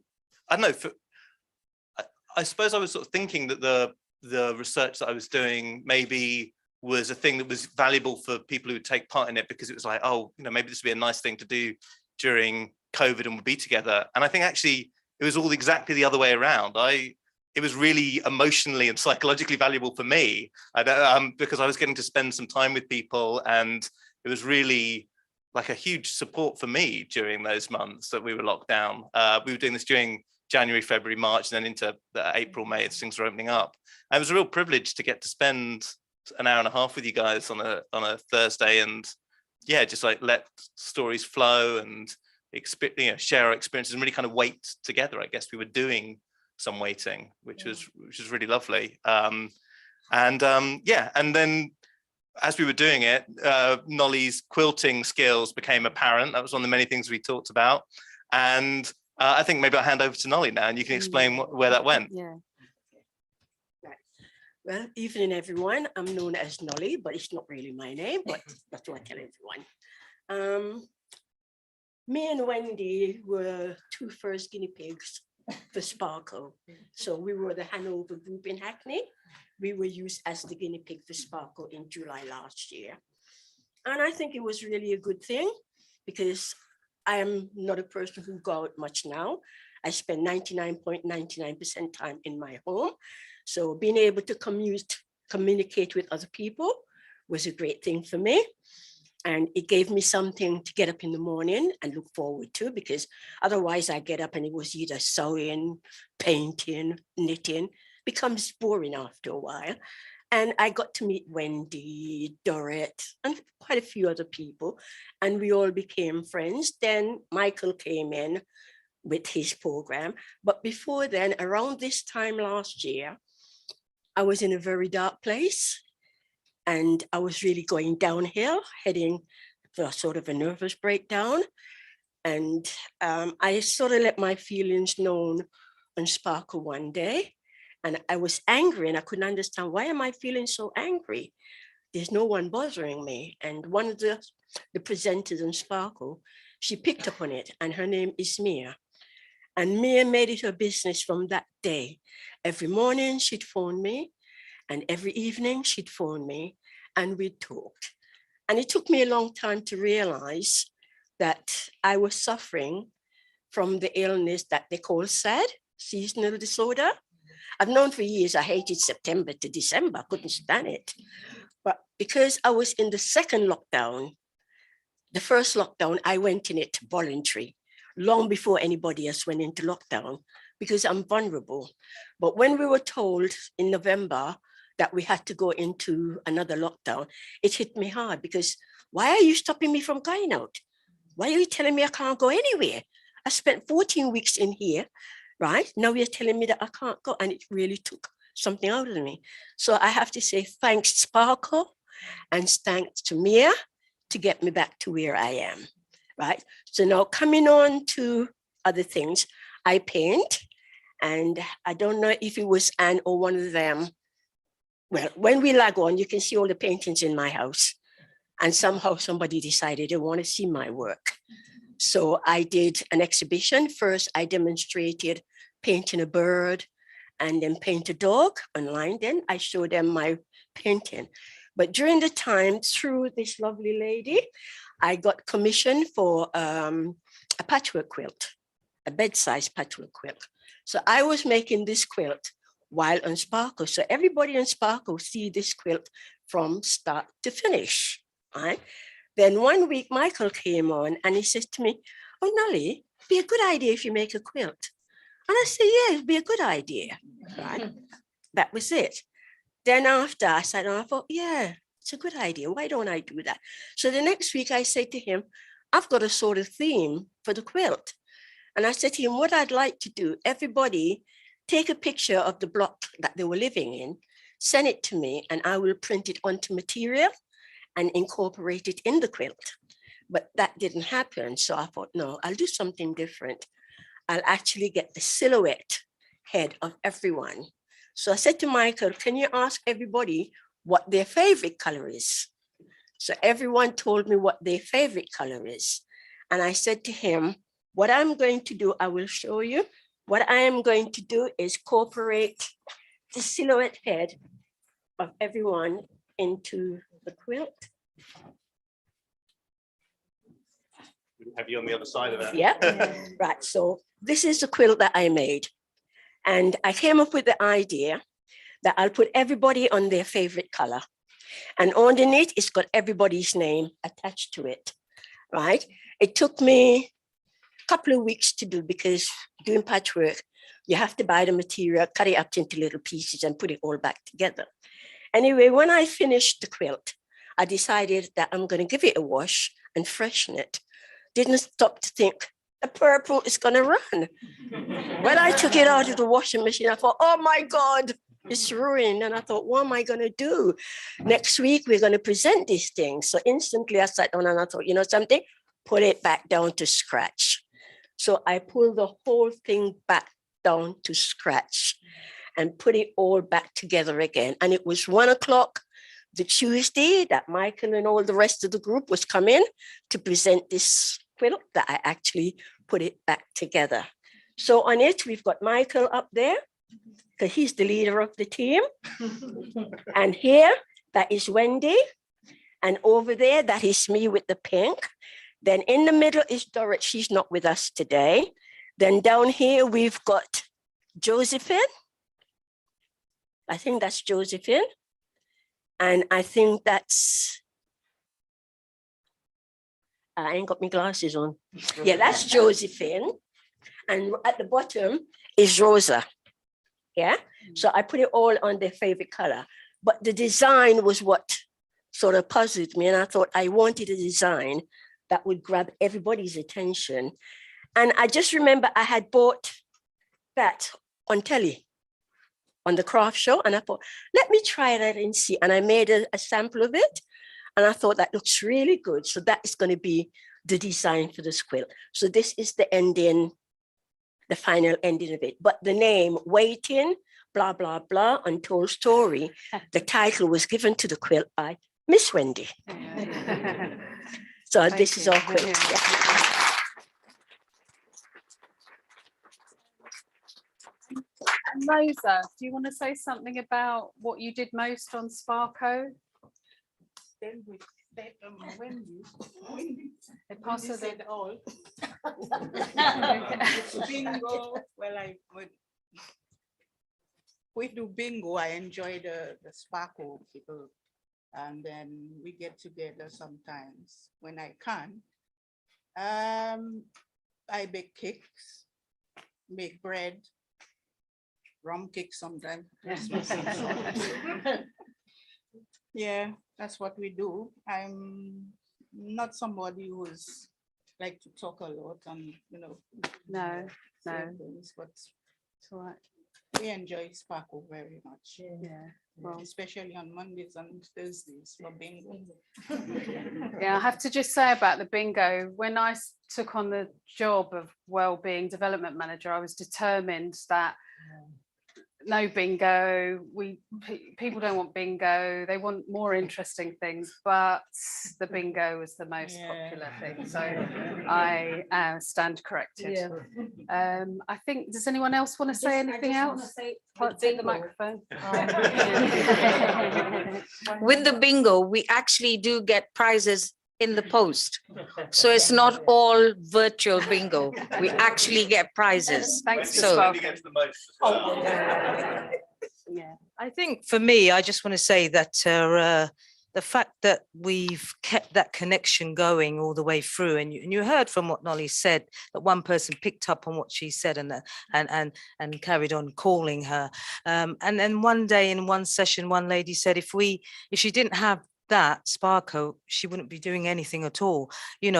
I don't know, I suppose I was sort of thinking that the research that I was doing maybe was a thing that was valuable for people who would take part in it, because it was like, oh, maybe this would be a nice thing to do during COVID and we'll be together. And I think actually it was all exactly the other way around. It was really emotionally and psychologically valuable for me, because I was getting to spend some time with people, and it was really like a huge support for me during those months that we were locked down. We were doing this during January, February, March, and then into April, May, as things were opening up. And it was a real privilege to get to spend an hour and a half with you guys on a Thursday, and yeah, just like let stories flow and share our experiences and really kind of wait together. I guess we were doing some waiting, which was really lovely. And then as we were doing it, Nolly's quilting skills became apparent. That was one of the many things we talked about. And I think maybe I'll hand over to Nolly now, and you can explain where that went. Yeah. Well, evening everyone. I'm known as Nolly, but it's not really my name, but that's what I tell everyone. Me and Wendy were two first guinea pigs for Sparkle. So we were the Hanover group in Hackney. We were used as the guinea pig for Sparkle in July last year. And I think it was really a good thing because I am not a person who go out much now. I spend 99.99% time in my home. So being able to communicate with other people was a great thing for me. And it gave me something to get up in the morning and look forward to, because otherwise I get up and it was either sewing, painting, knitting, becomes boring after a while. And I got to meet Wendy, Dorrit, and quite a few other people, and we all became friends. Then Michael came in with his program. But before then, around this time last year, I was in a very dark place and I was really going downhill, heading for sort of a nervous breakdown. And I sort of let my feelings known on Sparkle one day. And I was angry and I couldn't understand, why am I feeling so angry? There's no one bothering me. And one of the presenters on Sparkle, she picked up on it, and her name is Mia. And Mia made it her business from that day. Every morning she'd phone me, and every evening she'd phone me, and we talked. And it took me a long time to realize that I was suffering from the illness that they call SAD, seasonal disorder. I've known for years I hated September to December, I couldn't stand it. But because I was in the second lockdown, the first lockdown, I went in it voluntary, long before anybody else went into lockdown, because I'm vulnerable. But when we were told in November that we had to go into another lockdown, it hit me hard, because why are you stopping me from going out? Why are you telling me I can't go anywhere? I spent 14 weeks in here, right? Now you're telling me that I can't go, and it really took something out of me. So I have to say thanks Sparkle and thanks to Mia to get me back to where I am, right? So now coming on to other things, I paint, and I don't know if it was Anne or one of them. Well, when we log on, you can see all the paintings in my house, and somehow somebody decided they want to see my work. So I did an exhibition. First, I demonstrated painting a bird and then paint a dog online. Then I showed them my painting. But during the time, through this lovely lady, I got commissioned for a patchwork quilt, a bed-sized patchwork quilt. So I was making this quilt while on Sparkle. So everybody on Sparkle see this quilt from start to finish, right? Then one week, Michael came on and he says to me, "Oh, Nolly, it'd be a good idea if you make a quilt." And I said, "Yeah, it'd be a good idea," right? That was it. Then after I sat down, I thought, yeah, it's a good idea. Why don't I do that? So the next week I said to him, I've got a sort of theme for the quilt. And I said to him, what I'd like to do, everybody take a picture of the block that they were living in, send it to me, and I will print it onto material and incorporate it in the quilt. But that didn't happen. So I thought, no, I'll do something different. I'll actually get the silhouette head of everyone. So I said to Michael, can you ask everybody what their favorite color is? So everyone told me what their favorite color is. And I said to him, what I'm going to do, I will show you. What I am going to do is incorporate the silhouette head of everyone into the quilt. Have you on the other side of that? Yeah, right. So this is the quilt that I made. And I came up with the idea that I'll put everybody on their favorite color. And underneath, it's got everybody's name attached to it, right? It took me a couple of weeks to do, because doing patchwork, you have to buy the material, cut it up into little pieces and put it all back together. Anyway, when I finished the quilt, I decided that I'm going to give it a wash and freshen it. Didn't stop to think, the purple is going to run. When I took it out of the washing machine, I thought, oh my God, it's ruined. And I thought, what am I going to do? Next week, we're going to present these things. So instantly I sat down and I thought, you know something, put it back down to scratch. So I pulled the whole thing back down to scratch. and put it all back together again. And it was 1 o'clock the Tuesday that Michael and all the rest of the group was coming to present this quilt that I actually put it back together. So on it, we've got Michael up there, because he's the leader of the team. And here, that is Wendy. And over there, that is me with the pink. Then in the middle is Dorrit. She's not with us today. Then down here, we've got Josephine. I think that's Josephine. And I think that's, I ain't got my glasses on. Yeah, that's Josephine. And at the bottom is Rosa. Yeah, so I put it all on their favorite color. But the design was what sort of puzzled me. And I thought I wanted a design that would grab everybody's attention. And I just remember I had bought that on telly, on the craft show. And I thought, let me try that and see. And I made a sample of it. And I thought that looks really good. So that is going to be the design for this quilt. So this is the ending, the final ending of it. But the name, Waiting, blah, blah, blah, Untold Story, the title was given to the quilt by Miss Wendy. So this is our quilt. Yeah. And Rosa, do you want to say something about what you did most on Sparko? All. Bingo. Well, we do bingo. I enjoy the sparkle people, and then we get together sometimes when I can. I bake cakes, make bread, rum cake sometimes. Yeah, that's what we do. I'm not somebody who's like to talk a lot and No. things, but It's all right. we enjoy Sparkle very much. Yeah. Well, Especially on Mondays and Thursdays for bingo. yeah, I have to just say about the bingo, when I took on the job of Wellbeing Development Manager, I was determined that no bingo, people don't want bingo, they want more interesting things, but the bingo was the most popular thing, so I stand corrected. I think, does anyone else want to say anything else? Take the microphone. With the bingo, we actually do get prizes in the post. So it's not all virtual bingo. We actually get prizes. Thanks to So Sparkle. Yeah, I think for me, I just want to say that the fact that we've kept that connection going all the way through, and you heard from what Nolly said, that one person picked up on what she said and carried on calling her. And then one day in one session, one lady said, if she didn't have that Sparko, she wouldn't be doing anything at all,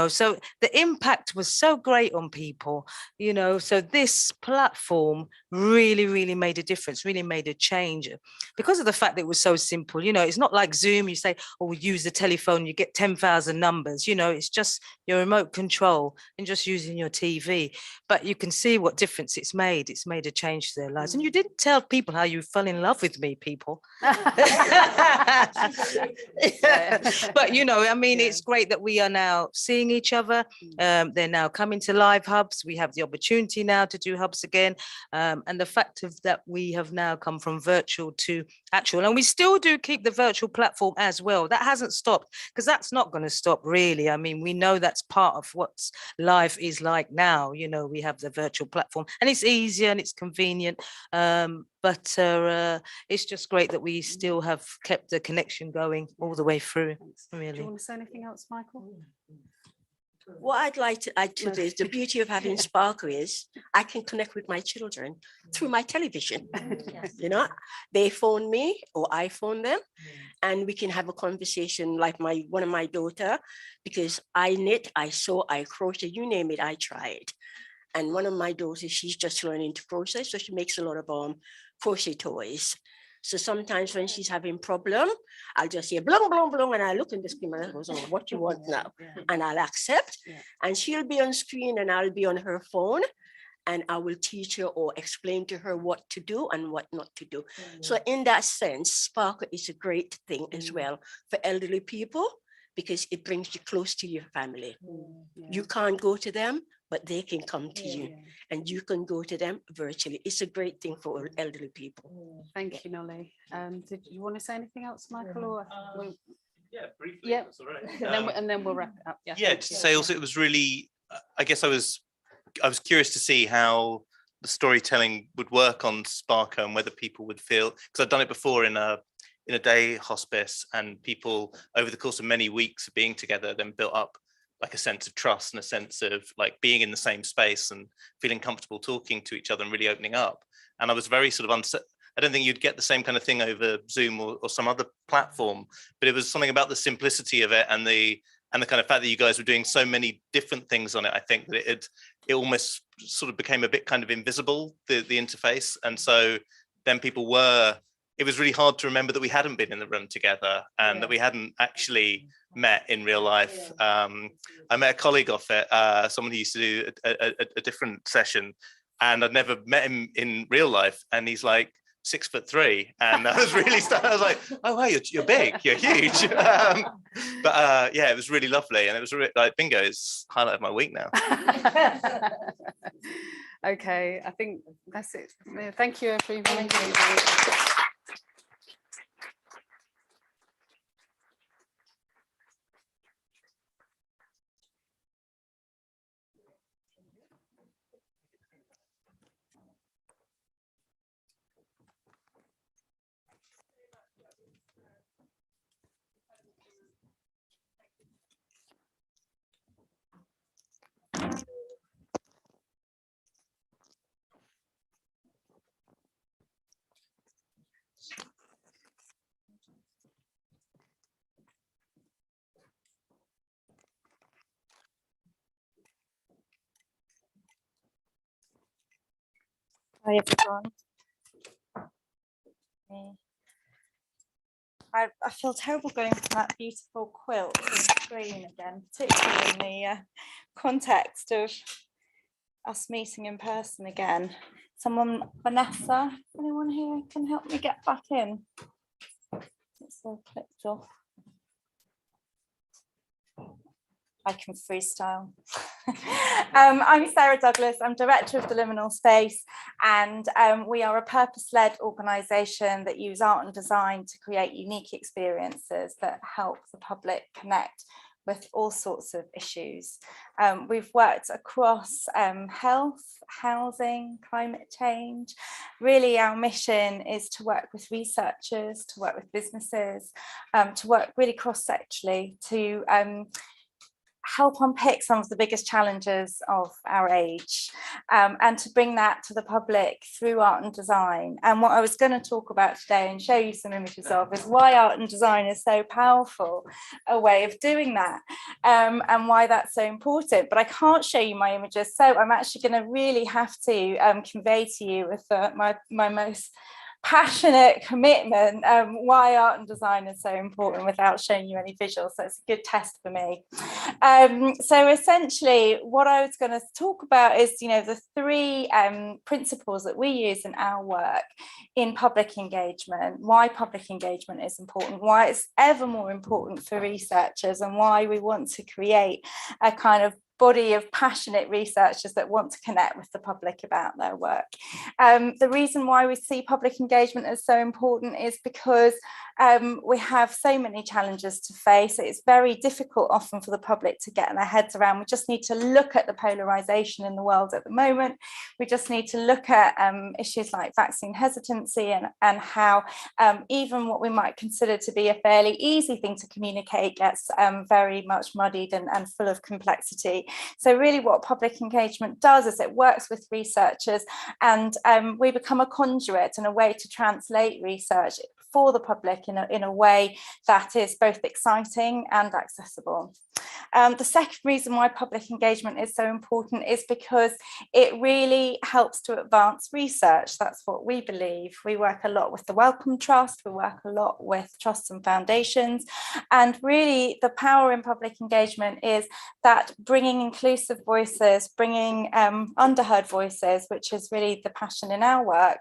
so the impact was so great on people, so this platform really made a difference, really made a change because of the fact that it was so simple. It's not like Zoom, you say, oh, we use the telephone, you get 10,000 numbers, it's just your remote control and just using your TV, but you can see what difference it's made a change to their lives. And you didn't tell people how you fell in love with me, people. But it's great that we are now seeing each other. They're now coming to live hubs. We have the opportunity now to do hubs again, and the fact of that we have now come from virtual to actual, and we still do keep the virtual platform as well. That hasn't stopped, because that's not going to stop really. We know that's part of what life is like now. We have the virtual platform and it's easier and it's convenient, but it's just great that we still have kept the connection going all the way through. Really. Do you want to say anything else, Michael? What I'd like to add to this, the beauty of having Sparkle is I can connect with my children through my television. They phone me or I phone them, and we can have a conversation like one of my daughter, because I knit, I sew, I crochet, you name it, I tried. And one of my daughters, she's just learning to crochet, so she makes a lot of crochet toys. So sometimes when she's having problem, I'll just say blong, blong, blong, and I look in the screen and I go, oh, what you want now? And I'll accept, and she'll be on screen and I'll be on her phone. and I will teach her or explain to her what to do and what not to do. So in that sense, Sparkle is a great thing as well for elderly people, because it brings you close to your family. You can't go to them, but they can come to you, and you can go to them virtually. It's a great thing for elderly people. Thank you, Nolly. Did you want to say anything else, Michael? Or Yeah, briefly. yeah, That's all right. and then we'll wrap it up. Yeah, Yeah, to say also, it was really, I guess I was curious to see how the storytelling would work on Sparko and whether people would feel, because I've done it before in a day hospice, and people over the course of many weeks of being together then built up like a sense of trust and a sense of like being in the same space and feeling comfortable talking to each other and really opening up. And I was very sort of I don't think you'd get the same kind of thing over Zoom or some other platform, but it was something about the simplicity of it and the kind of fact that you guys were doing so many different things on it. I think that it almost sort of became a bit kind of invisible, the interface. And so then it was really hard to remember that we hadn't been in the room together and that we hadn't actually met in real life. I met a colleague off it, someone who used to do a different session, and I'd never met him in real life. And he's like 6'3", and I was really I was like, oh wow, you're big, you're huge. But yeah, it was really lovely, and it was really, like, bingo is highlight of my week now. Okay, I think that's it. Thank you, everyone. Hi everyone. I feel terrible going from that beautiful quilt to the screen again, particularly in the context of us meeting in person again. Someone, Vanessa, anyone here can help me get back in? It's all clicked off. I can freestyle. I'm Sarah Douglas, I'm Director of the Liminal Space, and we are a purpose-led organisation that use art and design to create unique experiences that help the public connect with all sorts of issues. We've worked across health, housing, climate change. Really, our mission is to work with researchers, to work with businesses, to work really cross-sectionally to help unpick some of the biggest challenges of our age, and to bring that to the public through art and design. And what I was going to talk about today and show you some images of is why art and design is so powerful a way of doing that, and why that's so important. But I can't show you my images, so I'm actually going to really have to convey to you with my most passionate commitment why art and design is so important without showing you any visuals, so it's a good test for me. So essentially what I was going to talk about is, you know, the three principles that we use in our work in public engagement, why public engagement is important, why it's ever more important for researchers, and why we want to create a kind of body of passionate researchers that want to connect with the public about their work. The reason why we see public engagement as so important is because we have so many challenges to face. It's very difficult often for the public to get their heads around. We just need to look at the polarization in the world at the moment. We just need to look at issues like vaccine hesitancy and how even what we might consider to be a fairly easy thing to communicate gets very much muddied and full of complexity. So really what public engagement does is it works with researchers, and we become a conduit and a way to translate research for the public in a way that is both exciting and accessible. The second reason why public engagement is so important is because it really helps to advance research. That's what we believe. We work a lot with the Wellcome Trust, we work a lot with trusts and foundations, and really the power in public engagement is that bringing inclusive voices, bringing underheard voices, which is really the passion in our work,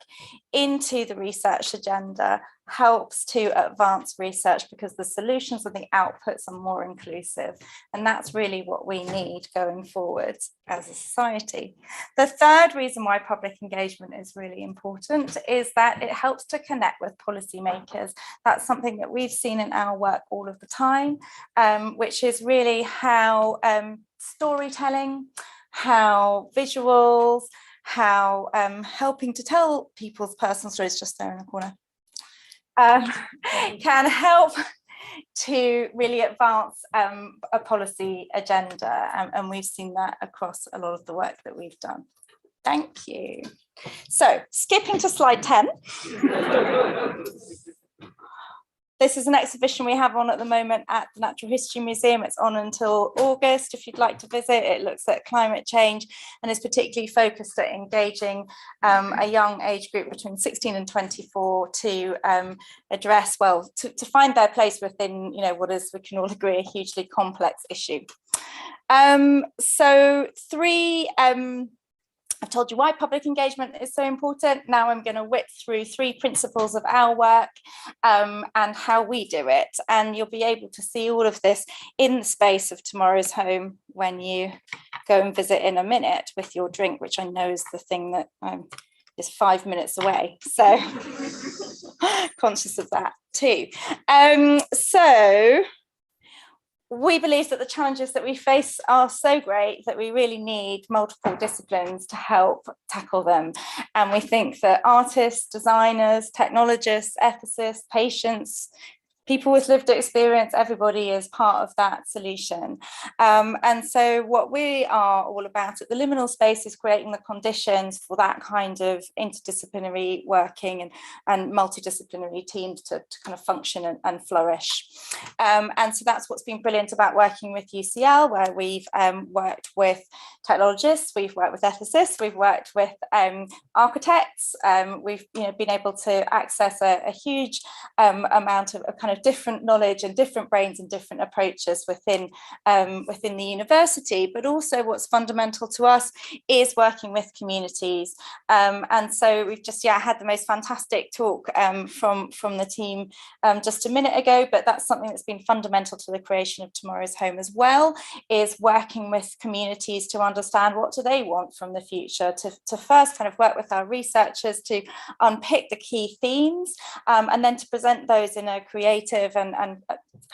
into the research agenda helps to advance research because the solutions and the outputs are more inclusive. And that's really what we need going forward as a society. The third reason why public engagement is really important is that it helps to connect with policymakers. That's something that we've seen in our work all of the time, which is really how storytelling, how visuals, how helping to tell people's personal stories, just there in the corner, can help to really advance a policy agenda. And we've seen that across a lot of the work that we've done. Thank you. So skipping to slide 10. This is an exhibition we have on at the moment at the Natural History Museum. It's on until August if you'd like to visit. It looks at climate change and is particularly focused at engaging a young age group between 16 and 24 to address, well, to find their place within, you know, what is, we can all agree, a hugely complex issue. So I've told you why public engagement is so important. Now I'm going to whip through 3 principles of our work and how we do it. And you'll be able to see all of this in the space of Tomorrow's Home when you go and visit in a minute with your drink, which I know is the thing that is 5 minutes away. So conscious of that too. So we believe that the challenges that we face are so great that we really need multiple disciplines to help tackle them. And we think that artists, designers, technologists, ethicists, patients, people with lived experience, everybody is part of that solution. And so what we are all about at the liminal space is creating the conditions for that kind of interdisciplinary working and multidisciplinary teams to kind of function and flourish. And so that's what's been brilliant about working with UCL, where we've worked with technologists, we've worked with ethicists, we've worked with architects, we've been able to access a huge amount of kind of different knowledge and different brains and different approaches within the university. But also what's fundamental to us is working with communities. And so we've just had the most fantastic talk from the team just a minute ago, but that's something that's been fundamental to the creation of Tomorrow's Home as well, is working with communities to understand what do they want from the future, to first kind of work with our researchers to unpick the key themes and then to present those in a creative and kind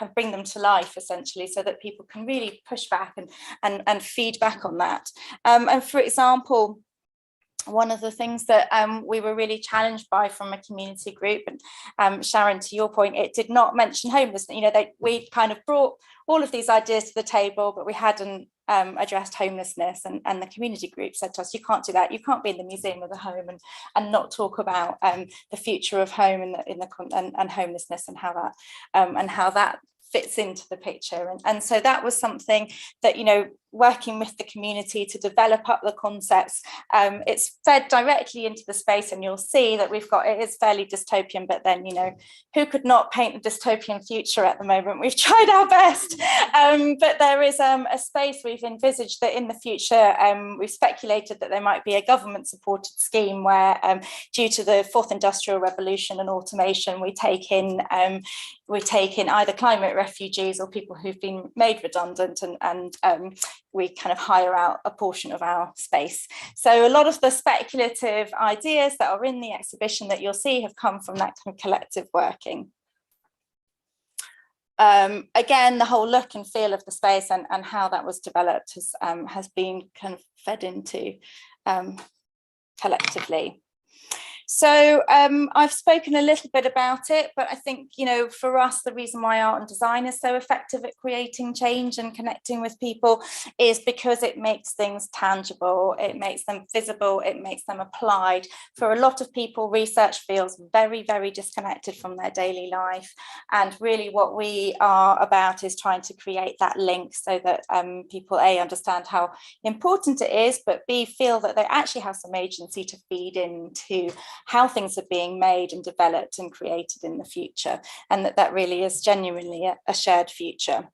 of bring them to life essentially, so that people can really push back and feed back on that. And for example, one of the things that we were really challenged by from a community group, and Sharon, to your point, it did not mention homelessness. We kind of brought all of these ideas to the table, but we hadn't addressed homelessness, and the community group said to us, you can't do that. You can't be in the Museum of the Home and not talk about the future of home and homelessness and how that fits into the picture. And so that was something that, working with the community to develop up the concepts, it's fed directly into the space, and you'll see that it is fairly dystopian, but then, who could not paint a dystopian future at the moment? We've tried our best, but there is a space we've envisaged that in the future, we've speculated that there might be a government supported scheme where due to the 4th Industrial Revolution and automation, we take in either climate refugees or people who've been made redundant, and we kind of hire out a portion of our space. So a lot of the speculative ideas that are in the exhibition that you'll see have come from that kind of collective working. Again, the whole look and feel of the space and how that was developed has been kind of fed into collectively. So I've spoken a little bit about it, but I think, you know, for us, the reason why art and design is so effective at creating change and connecting with people is because it makes things tangible, it makes them visible, it makes them applied. For a lot of people, research feels very, very disconnected from their daily life. And really what we are about is trying to create that link so that people A, understand how important it is, but B, feel that they actually have some agency to feed into how things are being made and developed and created in the future, and that really is genuinely a shared future.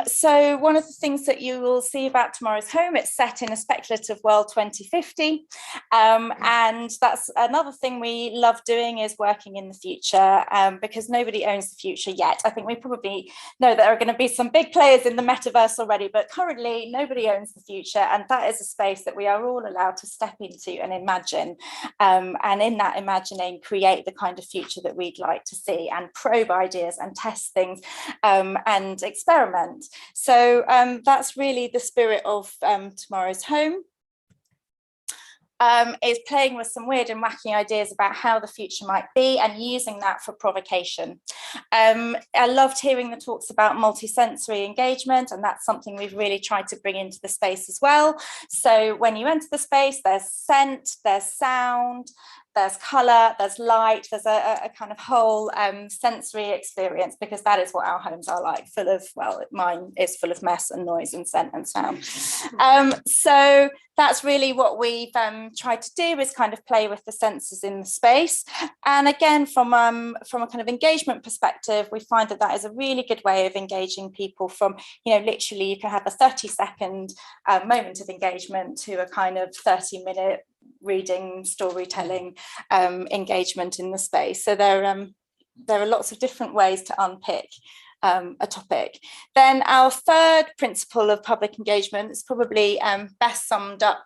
So one of the things that you will see about Tomorrow's Home, it's set in a speculative world 2050. And that's another thing we love doing, is working in the future, because nobody owns the future yet. I think we probably know that there are going to be some big players in the metaverse already, but currently nobody owns the future. And that is a space that we are all allowed to step into and imagine. And in that imagining, create the kind of future that we'd like to see, and probe ideas and test things and experiment. So that's really the spirit of Tomorrow's Home. Is playing with some weird and wacky ideas about how the future might be, and using that for provocation. I loved hearing the talks about multisensory engagement, and that's something we've really tried to bring into the space as well. So when you enter the space, there's scent, there's sound, there's colour, there's light, there's a kind of whole sensory experience, because that is what our homes are like, full of, well, mine is full of mess and noise and scent and sound. So that's really what we've tried to do, is kind of play with the senses in the space. And again, from a kind of engagement perspective, we find that that is a really good way of engaging people from, you know, literally you can have a 30-second moment of engagement to a kind of 30-minute reading, storytelling engagement in the space. So there are lots of different ways to unpick a topic. Then our third principle of public engagement is probably best summed up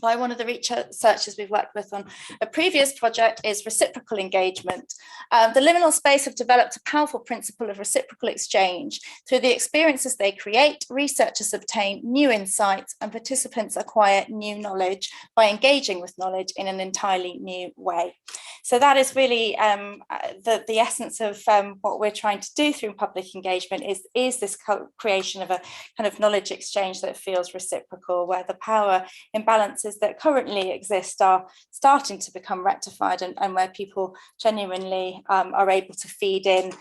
by one of the researchers we've worked with on a previous project, is reciprocal engagement. The liminal space have developed a powerful principle of reciprocal exchange. Through the experiences they create, researchers obtain new insights and participants acquire new knowledge by engaging with knowledge in an entirely new way. So that is really the essence of what we're trying to do through public engagement, is this creation of a kind of knowledge exchange that feels reciprocal, where the power imbalances that currently exist are starting to become rectified, and where people genuinely are able to feed in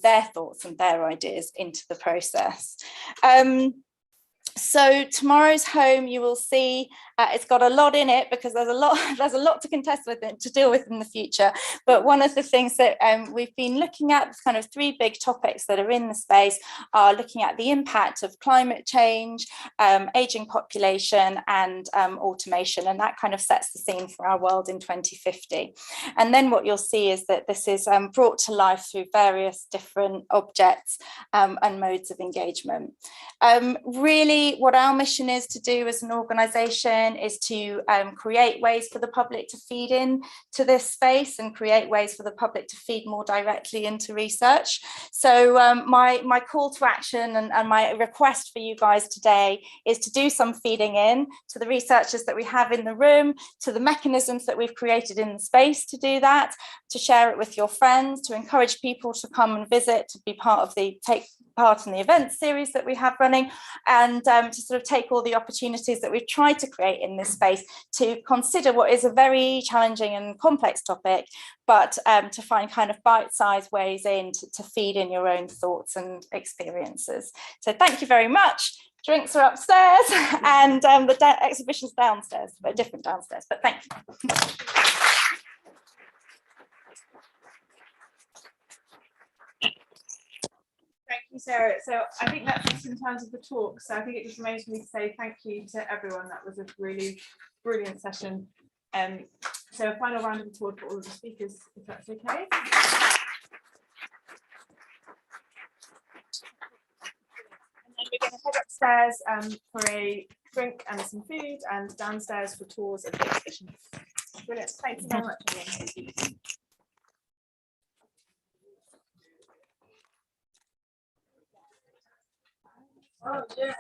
their thoughts and their ideas into the process. So Tomorrow's Home, you will see it's got a lot in it, because there's a lot to contest with it, to deal with in the future. But one of the things that we've been looking at, kind of three big topics that are in the space, are looking at the impact of climate change, aging population, and automation, and that kind of sets the scene for our world in 2050. And then what you'll see is that this is brought to life through various different objects and modes of engagement. Really, what our mission is to do as an organisation is to create ways for the public to feed in to this space, and create ways for the public to feed more directly into research. So my call to action and my request for you guys today is to do some feeding in to the researchers that we have in the room, to the mechanisms that we've created in the space to do that, to share it with your friends, to encourage people to come and visit, to be part of take part in the event series that we have running, and to sort of take all the opportunities that we've tried to create in this space to consider what is a very challenging and complex topic, but to find kind of bite-sized ways in to feed in your own thoughts and experiences. So thank you very much. Drinks are upstairs, and the exhibition's downstairs, but different downstairs, but thank you. Thank you, Sarah. So I think that's just in terms of the talk. So I think it just remains for me to say thank you to everyone. That was a really brilliant session. So a final round of applause for all of the speakers, if that's okay. And then we're going to head upstairs for a drink and some food, and downstairs for tours of the exhibition. Brilliant. Thanks very much, everyone. Oh, yeah.